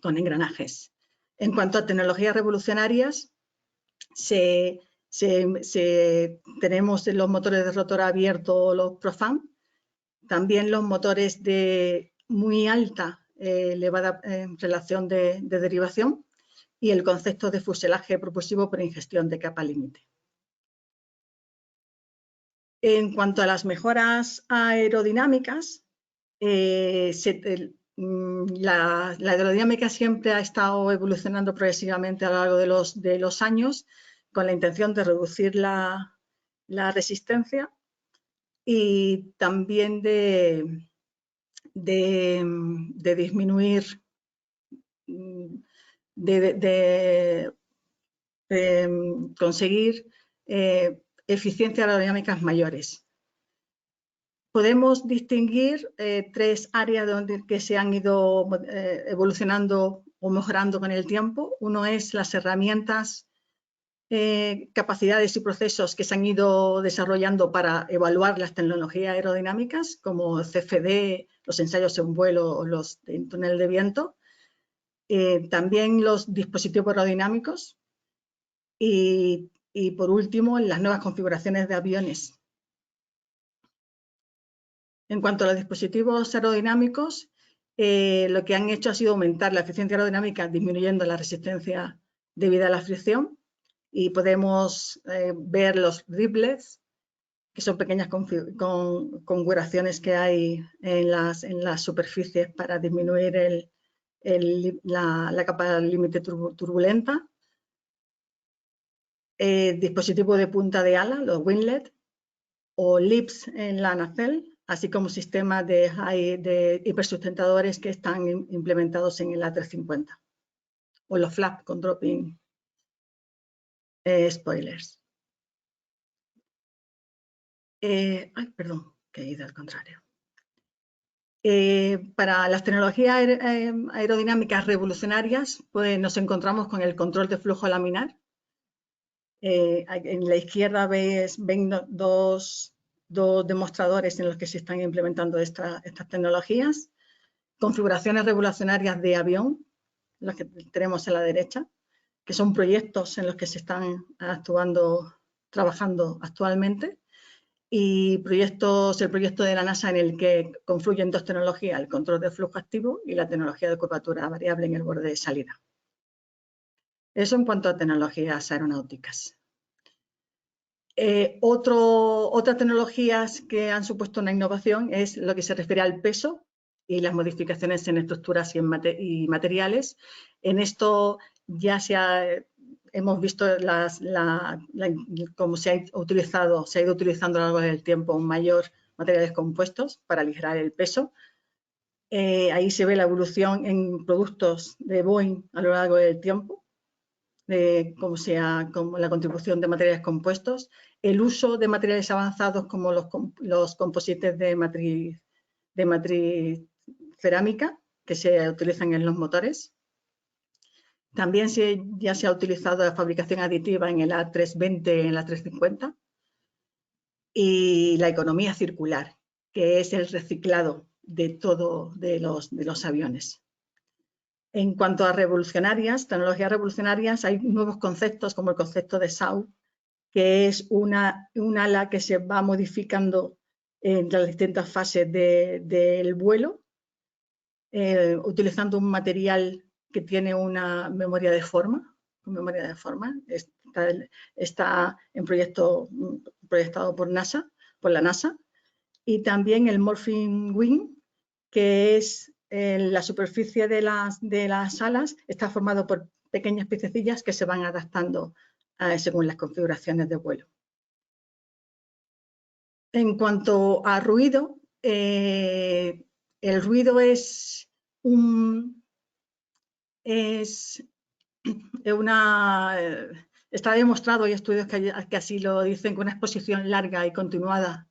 con engranajes. En cuanto a tecnologías revolucionarias, tenemos los motores de rotor abierto, los Profam, también los motores de muy alta elevada relación de derivación y el concepto de fuselaje propulsivo por ingestión de capa límite. En cuanto a las mejoras aerodinámicas, la aerodinámica siempre ha estado evolucionando progresivamente a lo largo de los años con la intención de reducir la resistencia y también de disminuir, de conseguir eficiencias aerodinámicas mayores. Podemos distinguir tres áreas que se han ido evolucionando o mejorando con el tiempo. Uno es las herramientas, capacidades y procesos que se han ido desarrollando para evaluar las tecnologías aerodinámicas, como CFD, los ensayos en vuelo o los en túnel de viento. También los dispositivos aerodinámicos y por último, las nuevas configuraciones de aviones. En cuanto a los dispositivos aerodinámicos, lo que han hecho ha sido aumentar la eficiencia aerodinámica disminuyendo la resistencia debida a la fricción y podemos ver los driblets, que son pequeñas configuraciones que hay en las superficies para disminuir la capa límite turbulenta. Dispositivo de punta de ala, los winglet, o LIPS en la nacelle, así como sistemas de hipersustentadores que están implementados en el A350, o los flaps con dropping spoilers. Perdón, que he ido al contrario. Para las tecnologías aerodinámicas revolucionarias, pues nos encontramos con el control de flujo laminar. En la izquierda ven dos demostradores en los que se están implementando estas tecnologías. Configuraciones revolucionarias de avión, las que tenemos a la derecha, que son proyectos en los que se están trabajando actualmente. Y el proyecto de la NASA en el que confluyen dos tecnologías, el control de flujo activo y la tecnología de curvatura variable en el borde de salida. Eso en cuanto a tecnologías aeronáuticas. Otras tecnologías que han supuesto una innovación es lo que se refiere al peso y las modificaciones en estructuras y materiales. En esto ya hemos visto cómo se ha ido utilizando a lo largo del tiempo mayor materiales compuestos para aligerar el peso. Ahí se ve la evolución en productos de Boeing a lo largo del tiempo, como la contribución de materiales compuestos, el uso de materiales avanzados como los composites de matriz cerámica que se utilizan en los motores. También ya se ha utilizado la fabricación aditiva en el A320, en el A350, y la economía circular, que es el reciclado de todo de los aviones. En cuanto a tecnologías revolucionarias, hay nuevos conceptos como el concepto de SAW, que es un ala que se va modificando en las distintas fases del vuelo, utilizando un material que tiene una memoria de forma. Está en proyectado por la NASA. Y también el Morphing Wing, que es la superficie de las alas, está formado por pequeñas piececillas que se van adaptando según las configuraciones de vuelo. En cuanto a ruido, el ruido está demostrado, hay estudios que así lo dicen, que una exposición larga y continuada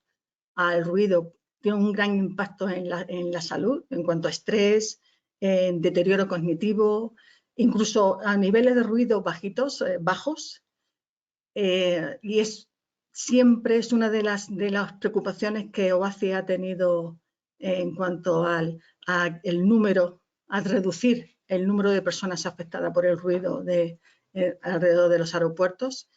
al ruido tiene un gran impacto en la salud en cuanto a estrés, deterioro cognitivo, incluso a niveles de ruido bajos, y siempre es una de las preocupaciones que OACI ha tenido en cuanto al reducir el número de personas afectadas por el ruido alrededor de los aeropuertos.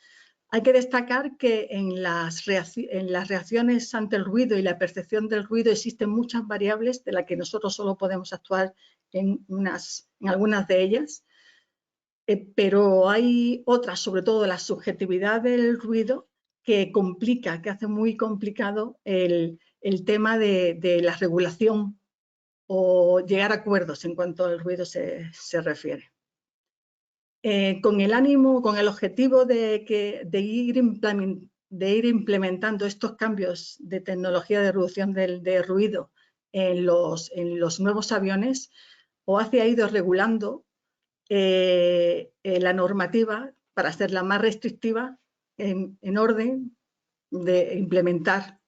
Hay que destacar que en las reacciones ante el ruido y la percepción del ruido existen muchas variables de las que nosotros solo podemos actuar en algunas de ellas, pero hay otras, sobre todo la subjetividad del ruido, que hace muy complicado el tema de la regulación o llegar a acuerdos en cuanto al ruido se refiere. Con el objetivo de ir implementando estos cambios de tecnología de reducción de ruido en los nuevos aviones, OACI ha ido regulando la normativa para hacerla más restrictiva en orden de implementar,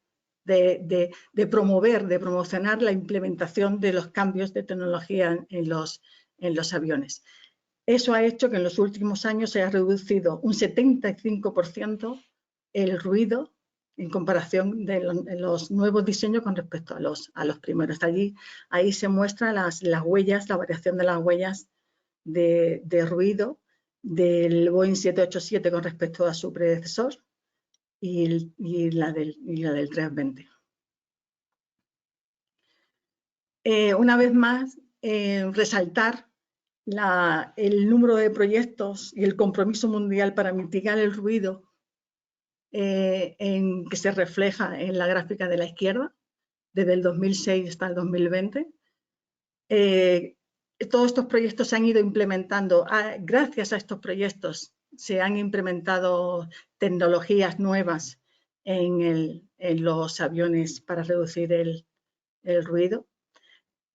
de promocionar la implementación de los cambios de tecnología en los aviones. Eso ha hecho que en los últimos años se haya reducido un 75% el ruido en comparación de los nuevos diseños con respecto a los primeros. Ahí se muestran las huellas, la variación de las huellas de ruido del Boeing 787 con respecto a su predecesor y la del 320. Una vez más, resaltar el número de proyectos y el compromiso mundial para mitigar el ruido que se refleja en la gráfica de la izquierda, desde el 2006 hasta el 2020. Todos estos proyectos se han ido implementando. Gracias a estos proyectos se han implementado tecnologías nuevas en los aviones para reducir el ruido.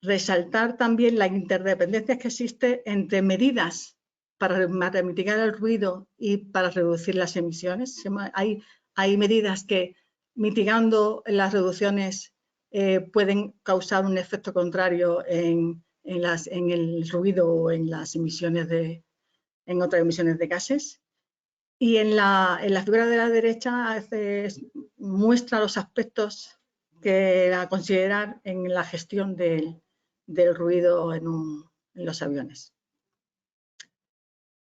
Resaltar también la interdependencia que existe entre medidas para mitigar el ruido y para reducir las emisiones. Hay medidas que, mitigando las reducciones, pueden causar un efecto contrario en el ruido o en las emisiones en otras emisiones de gases. Y en la figura de la derecha muestra los aspectos que a considerar en la gestión del ruido en los aviones.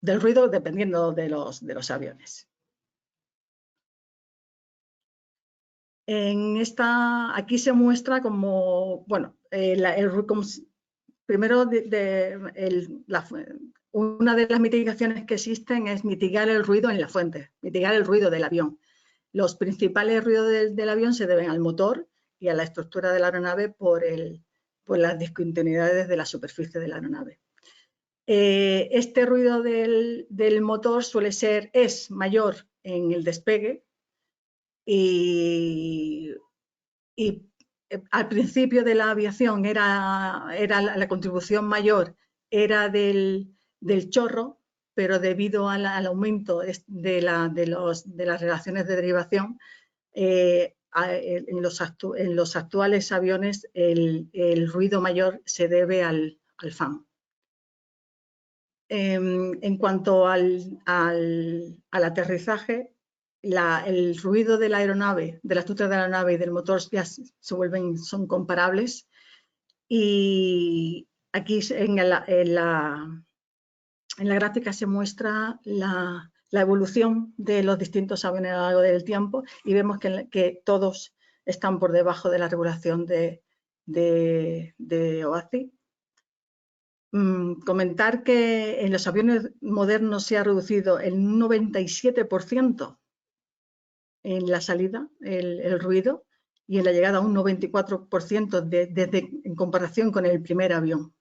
Del ruido dependiendo de los aviones. Aquí se muestra como, bueno, primero una de las mitigaciones que existen es mitigar el ruido en la fuente, mitigar el ruido del avión. Los principales ruidos del avión se deben al motor y a la estructura de la aeronave por las discontinuidades de la superficie de la aeronave. Este ruido del motor es mayor en el despegue y al principio de la aviación la contribución mayor era del chorro, pero debido al aumento de las relaciones de derivación, en los actuales aviones el ruido mayor se debe al fan. En cuanto al aterrizaje, el ruido de la aeronave, de la estructura de la aeronave y del motor ya son comparables. Y aquí en la gráfica se muestra la evolución de los distintos aviones a lo largo del tiempo y vemos que todos están por debajo de la regulación de OACI. Comentar que en los aviones modernos se ha reducido el 97% en la salida el ruido y en la llegada un 94% en comparación con el primer avión.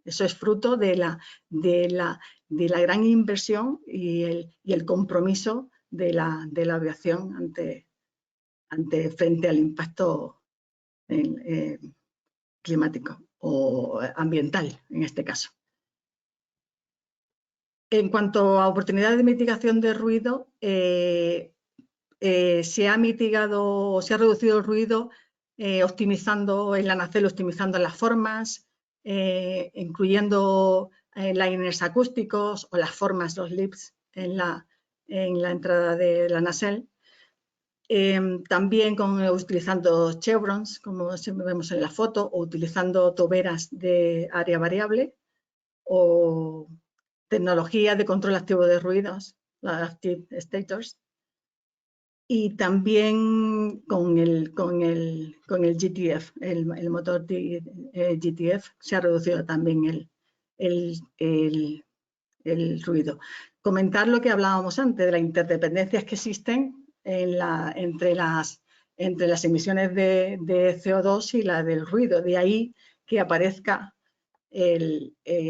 Eso es fruto de la gran inversión y el compromiso de la aviación frente al impacto climático o ambiental en este caso. En cuanto a oportunidades de mitigación de ruido, se ha reducido el ruido optimizando en la nacelle, optimizando las formas, incluyendo liners acústicos o las formas, los lips en la entrada de la nacelle. También utilizando chevrons, como vemos en la foto, o utilizando toberas de área variable, o tecnologías de control activo de ruidos, las Active Stators, y también con el GTF, el motor GTF, se ha reducido también el ruido. Comentar lo que hablábamos antes de las interdependencias que existen entre las emisiones de CO2 y la del ruido. De ahí que aparezca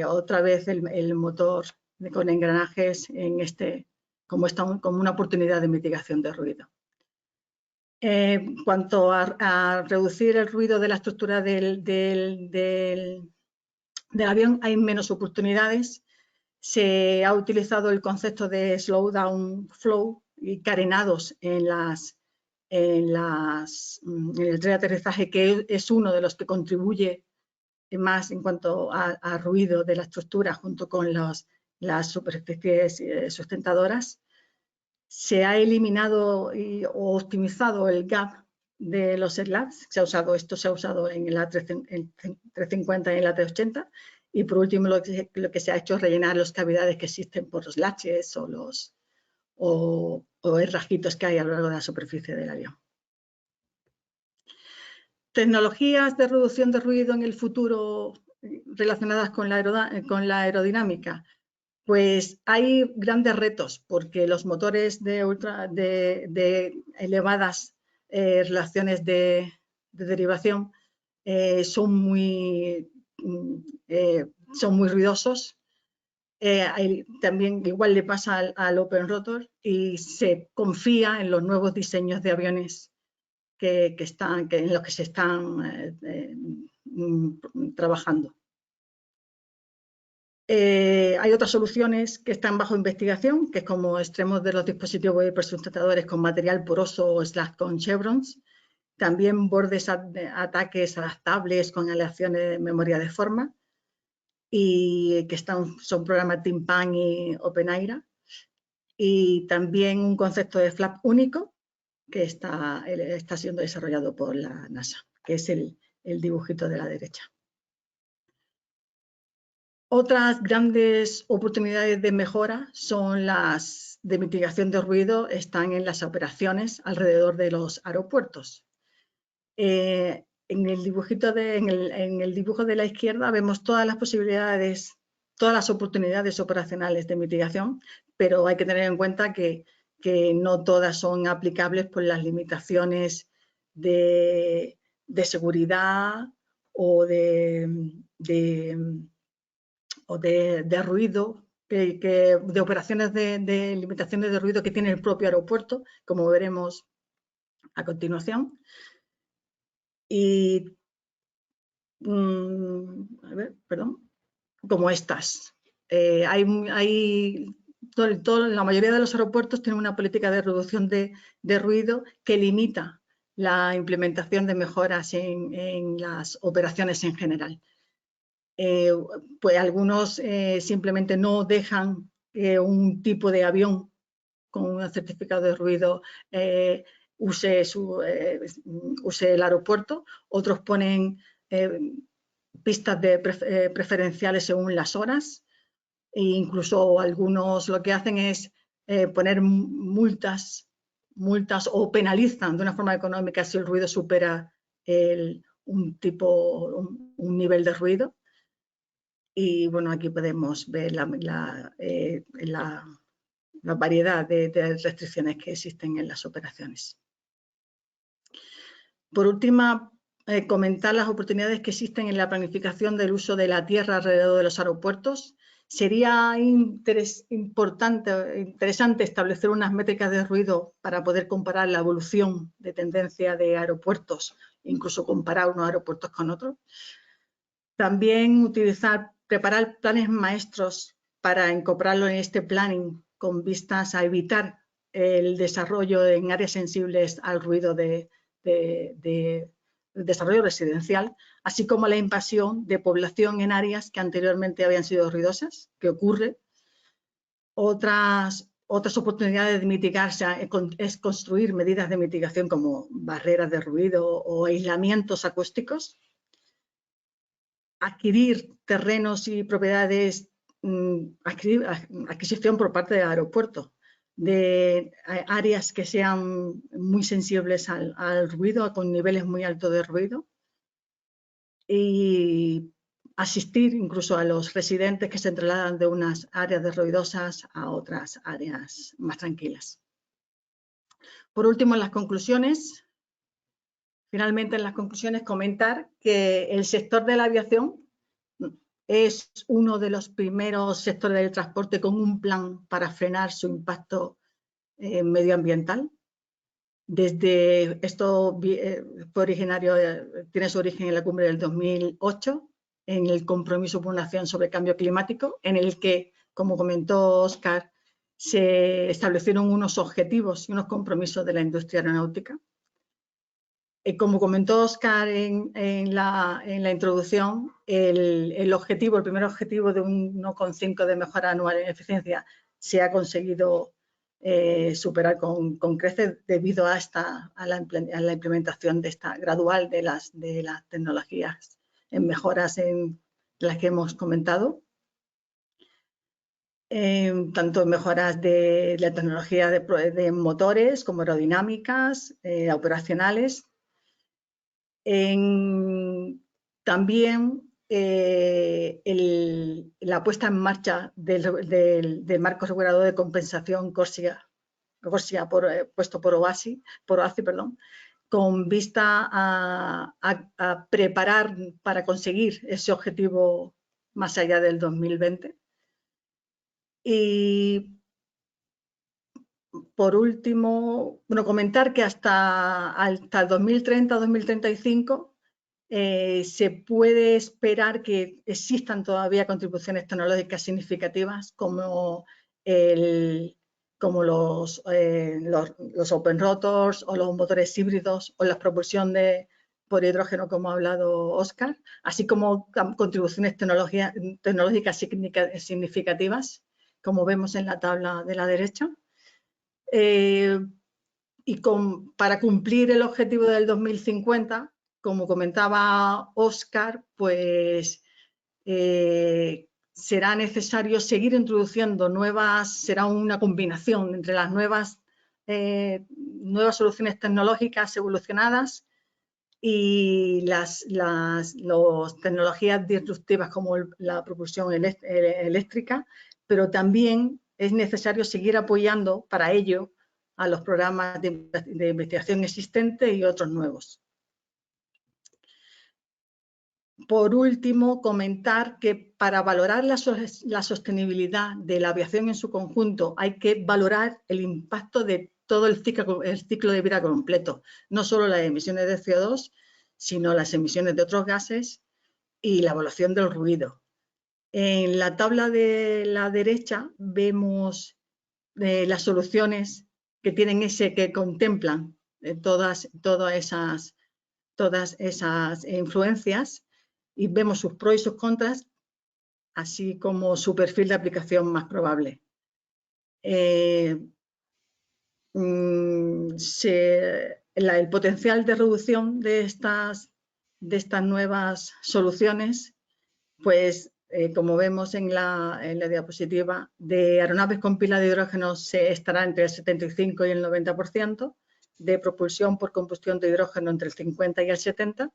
otra vez el motor con engranajes como una oportunidad de mitigación de ruido. En cuanto a reducir el ruido de la estructura del avión, hay menos oportunidades. Se ha utilizado el concepto de slow down flow y carenados en el tren de aterrizaje, que es uno de los que contribuye más en cuanto a ruido de la estructura junto con las superficies sustentadoras. Se ha eliminado o optimizado el gap de los slats. Esto se ha usado en el A350 y el A380. Y por último, lo que se ha hecho es rellenar las cavidades que existen por los latches o rajitos que hay a lo largo de la superficie del avión. Tecnologías de reducción de ruido en el futuro relacionadas con la aerodinámica. Pues hay grandes retos porque los motores de elevadas relaciones de derivación son muy ruidosos. También igual le pasa al Open Rotor y se confía en los nuevos diseños de aviones en los que se están trabajando. Hay otras soluciones que están bajo investigación, que es como extremos de los dispositivos hipersustentadores con material poroso o con chevrons. También bordes ataques adaptables con aleaciones de memoria de forma y que son programas Timpan y OpenAIRA. Y también un concepto de flap único que está siendo desarrollado por la NASA, que es el dibujito de la derecha. Otras grandes oportunidades de mejora son las de mitigación de ruido, están en las operaciones alrededor de los aeropuertos. En el dibujo de la izquierda vemos todas las posibilidades, todas las oportunidades operacionales de mitigación, pero hay que tener en cuenta que no todas son aplicables por las limitaciones de seguridad o de ruido, de operaciones de limitaciones de ruido que tiene el propio aeropuerto, como veremos a continuación. Y, como estas. La mayoría de los aeropuertos tienen una política de reducción de ruido que limita la implementación de mejoras en las operaciones en general. Pues algunos simplemente no dejan que un tipo de avión con un certificado de ruido use el aeropuerto, otros ponen pistas preferenciales según las horas e incluso algunos lo que hacen es poner multas o penalizan de una forma económica si el ruido supera un nivel de ruido. Y bueno, aquí podemos ver la variedad de restricciones que existen en las operaciones. Por último, comentar las oportunidades que existen en la planificación del uso de la tierra alrededor de los aeropuertos. Sería interesante establecer unas métricas de ruido para poder comparar la evolución de tendencia de aeropuertos, incluso comparar unos aeropuertos con otros. También preparar planes maestros para incorporarlo en este planning con vistas a evitar el desarrollo en áreas sensibles al ruido de desarrollo residencial, así como la invasión de población en áreas que anteriormente habían sido ruidosas, que ocurre. Otras oportunidades de mitigarse es construir medidas de mitigación como barreras de ruido o aislamientos acústicos. Adquirir terrenos y propiedades adquisición por parte del aeropuerto de áreas que sean muy sensibles al ruido, con niveles muy altos de ruido, y asistir incluso a los residentes que se trasladan de unas áreas de ruidosas a otras áreas más tranquilas. Por último, en las conclusiones, finalmente en las conclusiones comentar que el sector de la aviación es uno de los primeros sectores del transporte con un plan para frenar su impacto medioambiental. Desde esto fue originario, tiene su origen en la cumbre del 2008, en el compromiso por una acción sobre cambio climático, en el que, como comentó Óscar, se establecieron unos objetivos y unos compromisos de la industria aeronáutica. Como comentó Óscar en la introducción, el primer objetivo de un 1,5 de mejora anual en eficiencia se ha conseguido superar con creces debido a la implementación gradual de las tecnologías en mejoras en las que hemos comentado. Tanto mejoras de la tecnología de motores como aerodinámicas, operacionales. También la puesta en marcha del marco regulador de compensación CORSIA puesto por OASI, con vista a preparar para conseguir ese objetivo más allá del 2020. Y por último, comentar que hasta el 2030-2035 se puede esperar que existan todavía contribuciones tecnológicas significativas como los open rotors o los motores híbridos o la propulsión por hidrógeno, como ha hablado Óscar, así como contribuciones tecnológicas significativas, como vemos en la tabla de la derecha. Para cumplir el objetivo del 2050, como comentaba Óscar, pues será necesario seguir introduciendo será una combinación entre las nuevas soluciones tecnológicas evolucionadas y las tecnologías disruptivas como la propulsión eléctrica, pero también es necesario seguir apoyando para ello a los programas de investigación existentes y otros nuevos. Por último, comentar que para valorar la sostenibilidad de la aviación en su conjunto hay que valorar el impacto de todo el ciclo de vida completo, no solo las emisiones de CO2, sino las emisiones de otros gases y la evaluación del ruido. En la tabla de la derecha vemos las soluciones que contemplan todas esas influencias y vemos sus pros y sus contras, así como su perfil de aplicación más probable. El potencial de reducción de estas nuevas soluciones, pues como vemos en la diapositiva, de aeronaves con pila de hidrógeno estará entre el 75 y el 90%, de propulsión por combustión de hidrógeno entre el 50 y el 70%,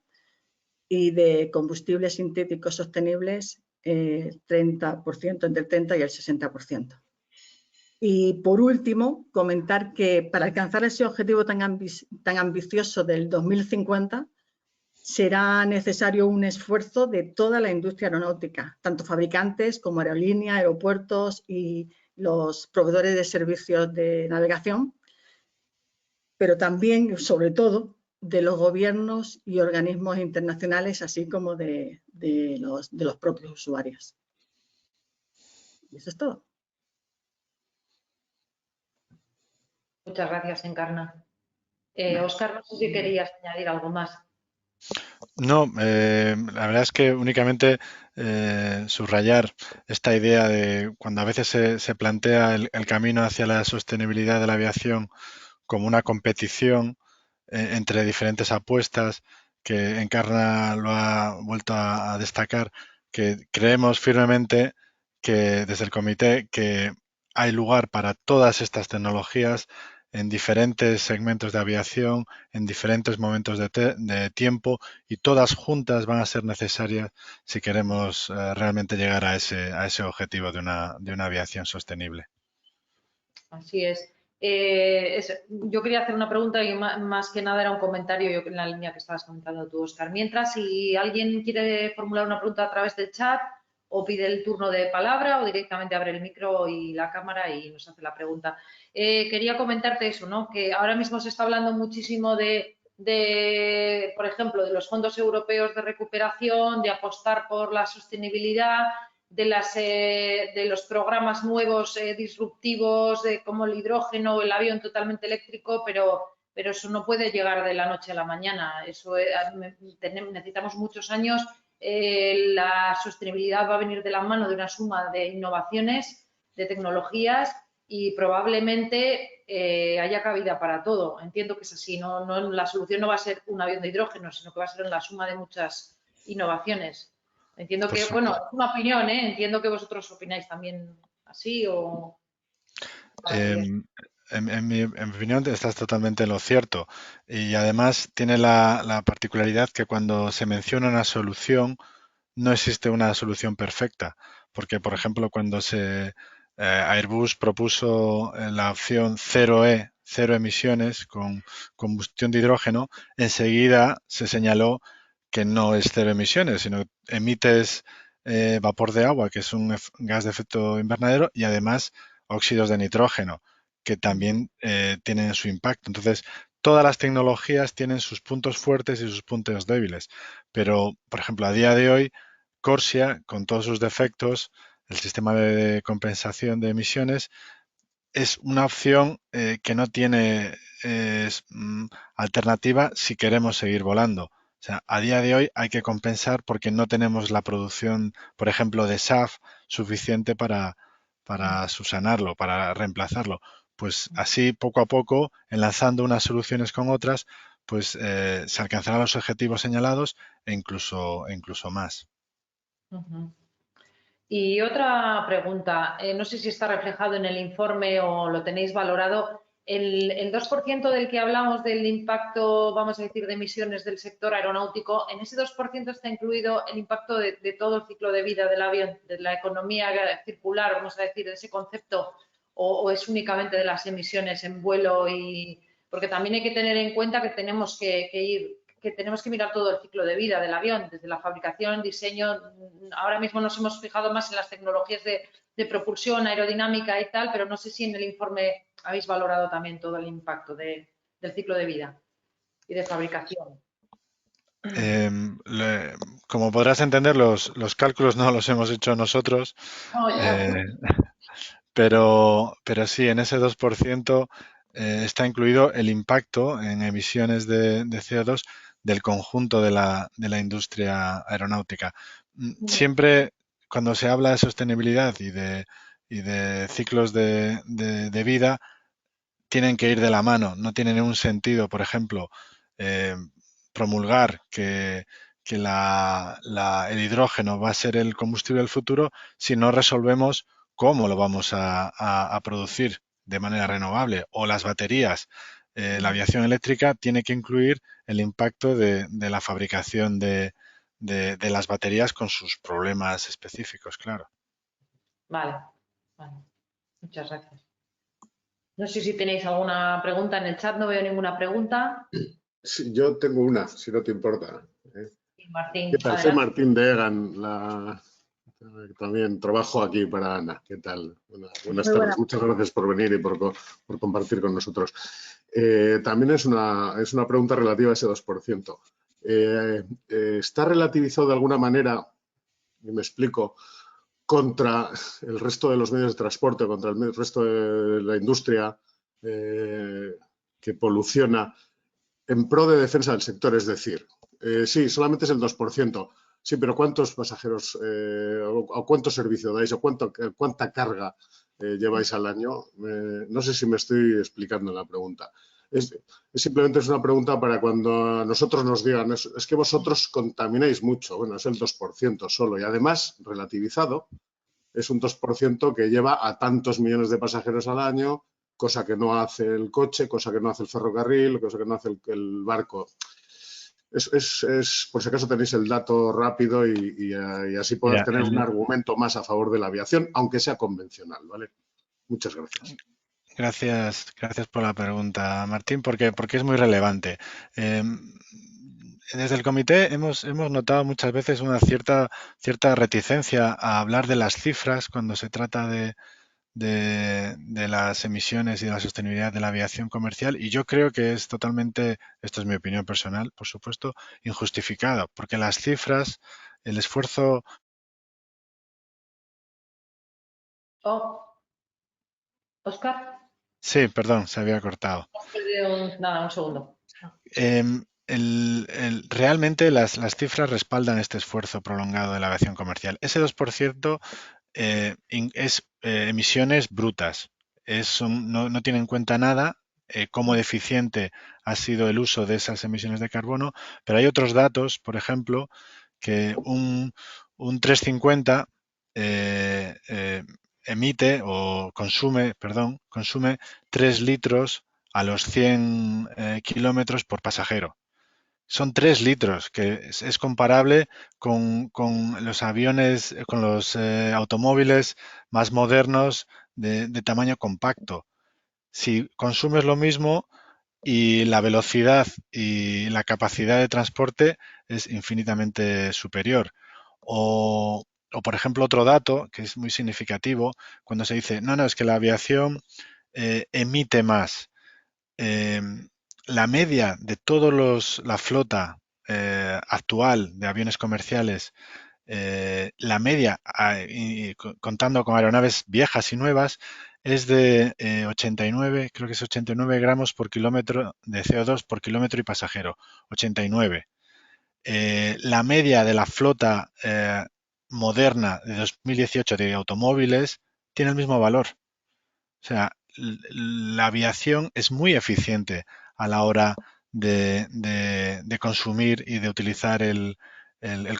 y de combustibles sintéticos sostenibles 30%, entre el 30 y el 60%. Y por último, comentar que para alcanzar ese objetivo tan ambicioso del 2050, será necesario un esfuerzo de toda la industria aeronáutica, tanto fabricantes como aerolíneas, aeropuertos y los proveedores de servicios de navegación, pero también, sobre todo, de los gobiernos y organismos internacionales, así como de los propios usuarios. Y eso es todo. Muchas gracias, Encarna. Óscar, no sé si querías añadir algo más. No, la verdad es que únicamente subrayar esta idea de cuando a veces se plantea el camino hacia la sostenibilidad de la aviación como una competición entre diferentes apuestas, que Encarna lo ha vuelto a destacar, que creemos firmemente desde el comité que hay lugar para todas estas tecnologías en diferentes segmentos de aviación, en diferentes momentos de tiempo, y todas juntas van a ser necesarias si queremos realmente llegar a ese objetivo de una aviación sostenible. Así es. Yo quería hacer una pregunta y más que nada era un comentario en la línea que estabas comentando tú, Óscar. Mientras, si alguien quiere formular una pregunta a través del chat o pide el turno de palabra o directamente abre el micro y la cámara y nos hace la pregunta. Quería comentarte eso, ¿no? Que ahora mismo se está hablando muchísimo por ejemplo, de los fondos europeos de recuperación, de apostar por la sostenibilidad, de los programas nuevos disruptivos como el hidrógeno o el avión totalmente eléctrico, pero eso no puede llegar de la noche a la mañana. Eso necesitamos muchos años. La sostenibilidad va a venir de la mano de una suma de innovaciones, de tecnologías, y probablemente haya cabida para todo. Entiendo que es así. La solución no va a ser un avión de hidrógeno, sino que va a ser la suma de muchas innovaciones. Entiendo que, bueno, es una opinión, ¿eh? Entiendo que vosotros opináis también así o... En mi opinión estás totalmente en lo cierto, y además tiene la particularidad que cuando se menciona una solución no existe una solución perfecta, porque por ejemplo cuando Airbus propuso la opción 0E, cero emisiones con combustión de hidrógeno, enseguida se señaló que no es cero emisiones, sino emites vapor de agua, que es un gas de efecto invernadero, y además óxidos de nitrógeno, que también tienen su impacto. Entonces, todas las tecnologías tienen sus puntos fuertes y sus puntos débiles, pero, por ejemplo, a día de hoy, CORSIA, con todos sus defectos, el sistema de compensación de emisiones, es una opción que no tiene alternativa si queremos seguir volando. O sea, a día de hoy hay que compensar porque no tenemos la producción, por ejemplo, de SAF suficiente para subsanarlo, para reemplazarlo. Pues así, poco a poco, enlazando unas soluciones con otras, pues se alcanzarán los objetivos señalados e incluso más. Y otra pregunta, no sé si está reflejado en el informe o lo tenéis valorado. El 2% del que hablamos del impacto, vamos a decir, de emisiones del sector aeronáutico, ¿en ese 2% está incluido el impacto de todo el ciclo de vida del avión, de la economía circular, vamos a decir, de ese concepto, o es únicamente de las emisiones en vuelo? Porque también hay que tener en cuenta que tenemos que mirar todo el ciclo de vida del avión, desde la fabricación, diseño. Ahora mismo nos hemos fijado más en las tecnologías de propulsión, aerodinámica y tal, pero no sé si en el informe habéis valorado también todo el impacto del ciclo de vida y de fabricación. Como podrás entender, los cálculos no los hemos hecho nosotros, pero sí, en ese 2% está incluido el impacto en emisiones de CO2 del conjunto de la industria aeronáutica. Siempre cuando se habla de sostenibilidad y de ciclos de vida, tienen que ir de la mano. No tiene ningún sentido, por ejemplo, promulgar que el hidrógeno va a ser el combustible del futuro si no resolvemos cómo lo vamos a producir de manera renovable, o las baterías. La aviación eléctrica tiene que incluir el impacto de la fabricación de las baterías con sus problemas específicos, claro. Vale. Muchas gracias. No sé si tenéis alguna pregunta en el chat, no veo ninguna pregunta. Sí, yo tengo una, si no te importa. Martín, ¿Qué tal? Soy Martín de Egan, también trabajo aquí para Ana. ¿Qué tal? Buenas tardes. Muchas gracias por venir y por compartir con nosotros. También es una pregunta relativa a ese 2%. ¿Está relativizado de alguna manera, y me explico, contra el resto de los medios de transporte, contra el resto de la industria que poluciona, en pro de defensa del sector? Es decir, sí, solamente es el 2%. Sí, pero ¿cuántos pasajeros o cuánto servicio dais o cuánta carga lleváis al año? No sé si me estoy explicando la pregunta. Simplemente es una pregunta para cuando a nosotros nos digan, es que vosotros contamináis mucho. Bueno, es el 2% solo, y además, relativizado, es un 2% que lleva a tantos millones de pasajeros al año, cosa que no hace el coche, cosa que no hace el ferrocarril, cosa que no hace el barco. Es por si acaso tenéis el dato rápido y así poder tener un argumento más a favor de la aviación, aunque sea convencional, ¿vale? Muchas gracias. Gracias por la pregunta, Martín, porque es muy relevante. Desde el comité hemos notado muchas veces una cierta reticencia a hablar de las cifras cuando se trata de las emisiones y de la sostenibilidad de la aviación comercial, y yo creo que es totalmente, esto es mi opinión personal, por supuesto, injustificado, porque las cifras, el esfuerzo... Óscar. Sí, perdón, se había cortado. Nada, un segundo. Realmente las cifras respaldan este esfuerzo prolongado de la aviación comercial. Ese 2% es emisiones brutas. No tiene en cuenta nada cómo deficiente ha sido el uso de esas emisiones de carbono, pero hay otros datos, por ejemplo, que un 350 emite o consume 3 litros a los 100 kilómetros por pasajero. Son 3 litros, que es comparable con los aviones, con los automóviles más modernos de tamaño compacto. Si consumes lo mismo y la velocidad y la capacidad de transporte es infinitamente superior. O, por ejemplo, otro dato que es muy significativo, cuando se dice, no, es que la aviación emite más. La media de la flota actual de aviones comerciales, la media, contando con aeronaves viejas y nuevas, es de 89, creo que es 89 gramos por kilómetro de CO2 por kilómetro y pasajero. 89. La media de la flota moderna de 2018 de automóviles tiene el mismo valor. O sea, la aviación es muy eficiente a la hora de consumir y de utilizar el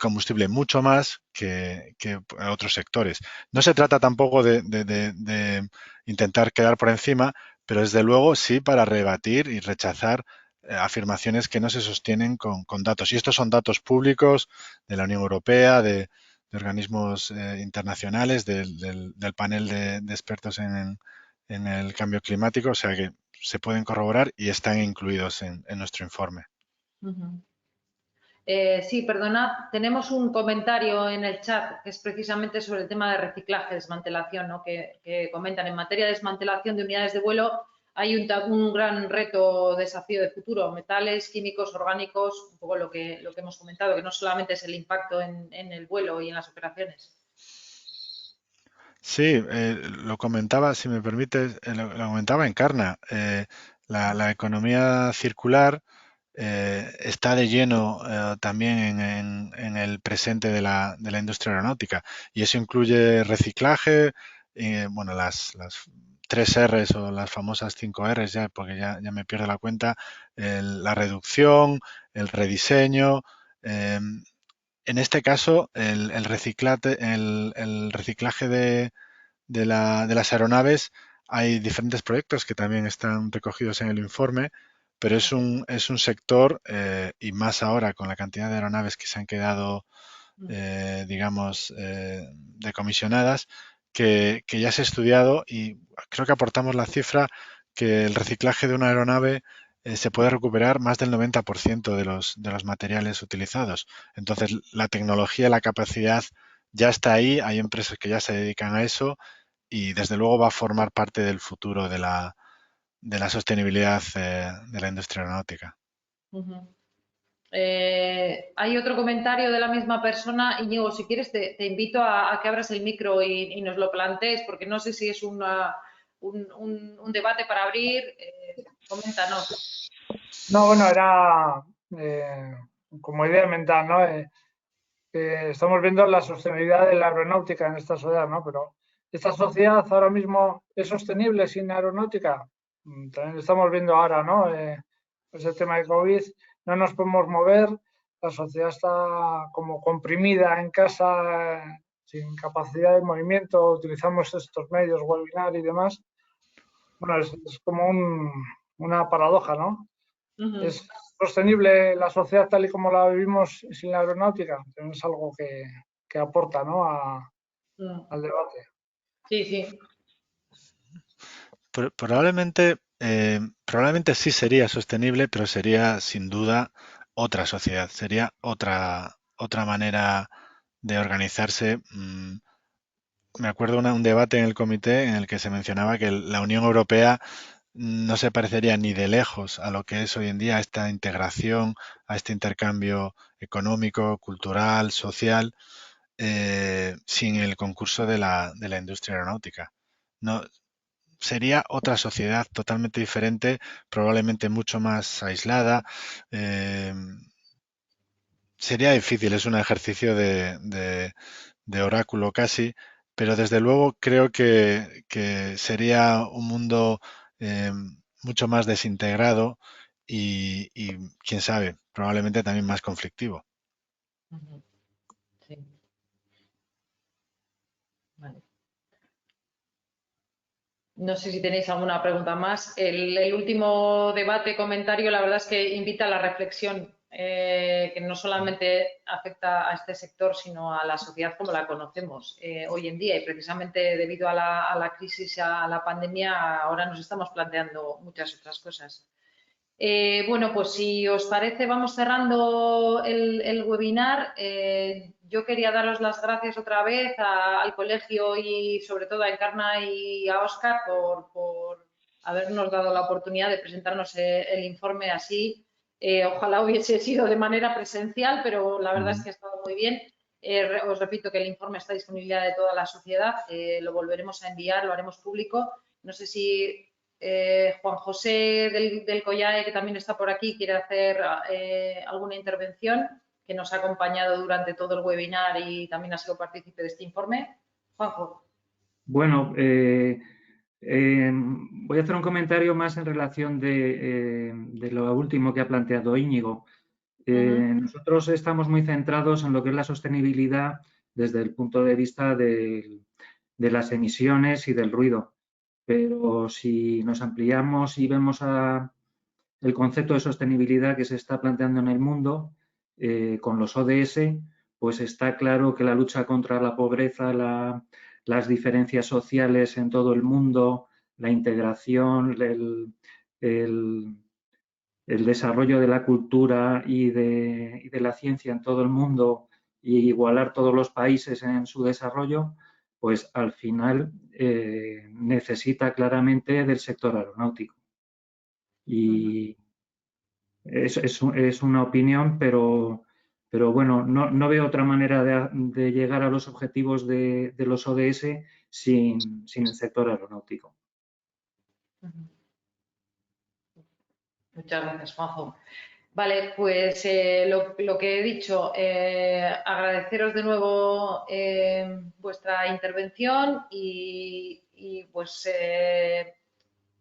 combustible, mucho más que otros sectores. No se trata tampoco de intentar quedar por encima, pero desde luego sí para rebatir y rechazar afirmaciones que no se sostienen con datos. Y estos son datos públicos de la Unión Europea, de organismos internacionales, del panel de expertos en el cambio climático, o sea que se pueden corroborar y están incluidos en nuestro informe. Sí, perdonad, tenemos un comentario en el chat que es precisamente sobre el tema de reciclaje, desmantelación, ¿no? que comentan, en materia de desmantelación de unidades de vuelo hay un gran reto, desafío de futuro, metales, químicos, orgánicos, un poco lo que hemos comentado, que no solamente es el impacto en el vuelo y en las operaciones. Sí, lo comentaba, si me permite, lo comentaba Encarna. La economía circular está de lleno también en el presente de la industria aeronáutica, y eso incluye reciclaje, bueno, las 3 Rs o las famosas 5 Rs, ya, porque ya me pierdo la cuenta, la reducción, el rediseño. En este caso, el reciclaje de las aeronaves, hay diferentes proyectos que también están recogidos en el informe, pero es un sector, y más ahora con la cantidad de aeronaves que se han quedado, digamos, decomisionadas, que ya se ha estudiado, y creo que aportamos la cifra que el reciclaje de una aeronave se puede recuperar más del 90% de los materiales utilizados. Entonces, la tecnología, la capacidad ya está ahí, hay empresas que ya se dedican a eso, y desde luego va a formar parte del futuro de la sostenibilidad de la industria aeronáutica. Hay otro comentario de la misma persona. Íñigo, si quieres te invito a que abras el micro y nos lo plantees, porque no sé si es un debate para abrir. Coméntanos. No, bueno, era como idea mental, ¿no? Estamos viendo la sostenibilidad de la aeronáutica en esta sociedad, ¿no? Pero ¿esta sociedad ahora mismo es sostenible sin aeronáutica? También estamos viendo ahora, ¿no? Ese tema de COVID, no nos podemos mover, la sociedad está como comprimida en casa, sin capacidad de movimiento, utilizamos estos medios, webinar y demás. Bueno, es como una paradoja, ¿no? ¿Es sostenible la sociedad tal y como la vivimos sin la aeronáutica? Es algo que aporta, ¿no?, al debate. Sí, sí. Probablemente sí sería sostenible, pero sería sin duda otra sociedad, sería otra manera de organizarse. Me acuerdo un debate en el comité en el que se mencionaba que la Unión Europea no se parecería ni de lejos a lo que es hoy en día esta integración, a este intercambio económico, cultural, social, sin el concurso de la industria aeronáutica. No, sería otra sociedad totalmente diferente, probablemente mucho más aislada. Sería difícil, es un ejercicio de oráculo casi, pero desde luego creo que sería un mundo mucho más desintegrado y quién sabe, probablemente también más conflictivo. Sí. Vale. No sé si tenéis alguna pregunta más. El último debate, comentario, la verdad es que invita a la reflexión, que no solamente afecta a este sector, sino a la sociedad como la conocemos hoy en día. Y precisamente debido a la crisis, a la pandemia, ahora nos estamos planteando muchas otras cosas. Bueno, pues si os parece, vamos cerrando el webinar. Yo quería daros las gracias otra vez al colegio y sobre todo a Encarna y a Óscar por habernos dado la oportunidad de presentarnos el informe así. Ojalá hubiese sido de manera presencial, pero la verdad es que ha estado muy bien. Os repito que el informe está a disponibilidad de toda la sociedad. Lo volveremos a enviar, lo haremos público. No sé si Juan José del COIAE, que también está por aquí, quiere hacer alguna intervención, que nos ha acompañado durante todo el webinar y también ha sido partícipe de este informe. Juanjo. Bueno, voy a hacer un comentario más en relación de lo último que ha planteado Íñigo. Nosotros estamos muy centrados en lo que es la sostenibilidad desde el punto de vista de las emisiones y del ruido. Pero si nos ampliamos y vemos el concepto de sostenibilidad que se está planteando en el mundo con los ODS, pues está claro que la lucha contra la pobreza, las diferencias sociales en todo el mundo, la integración, el desarrollo de la cultura y de la ciencia en todo el mundo y igualar todos los países en su desarrollo, pues al final necesita claramente del sector aeronáutico. Y es una opinión, pero bueno, no veo otra manera de llegar a los objetivos de los ODS sin el sector aeronáutico. Muchas gracias, Juanjo. Vale, pues lo que he dicho, agradeceros de nuevo vuestra intervención y pues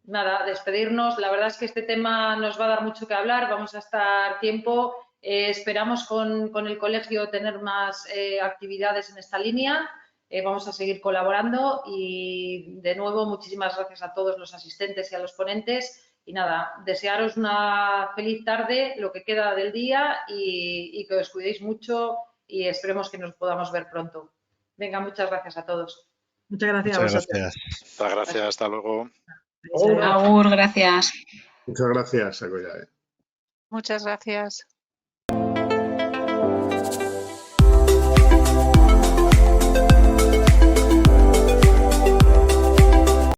nada, despedirnos. La verdad es que este tema nos va a dar mucho que hablar, vamos a estar tiempo. Esperamos con el colegio tener más actividades en esta línea. Vamos a seguir colaborando y de nuevo muchísimas gracias a todos los asistentes y a los ponentes. Y nada, desearos una feliz tarde, lo que queda del día y que os cuidéis mucho y esperemos que nos podamos ver pronto. Venga, muchas gracias a todos. Muchas gracias Muchas a vosotros. gracias. Muchas gracias, hasta luego. Hasta luego. Agur, gracias. Muchas gracias, Agoya. Muchas gracias.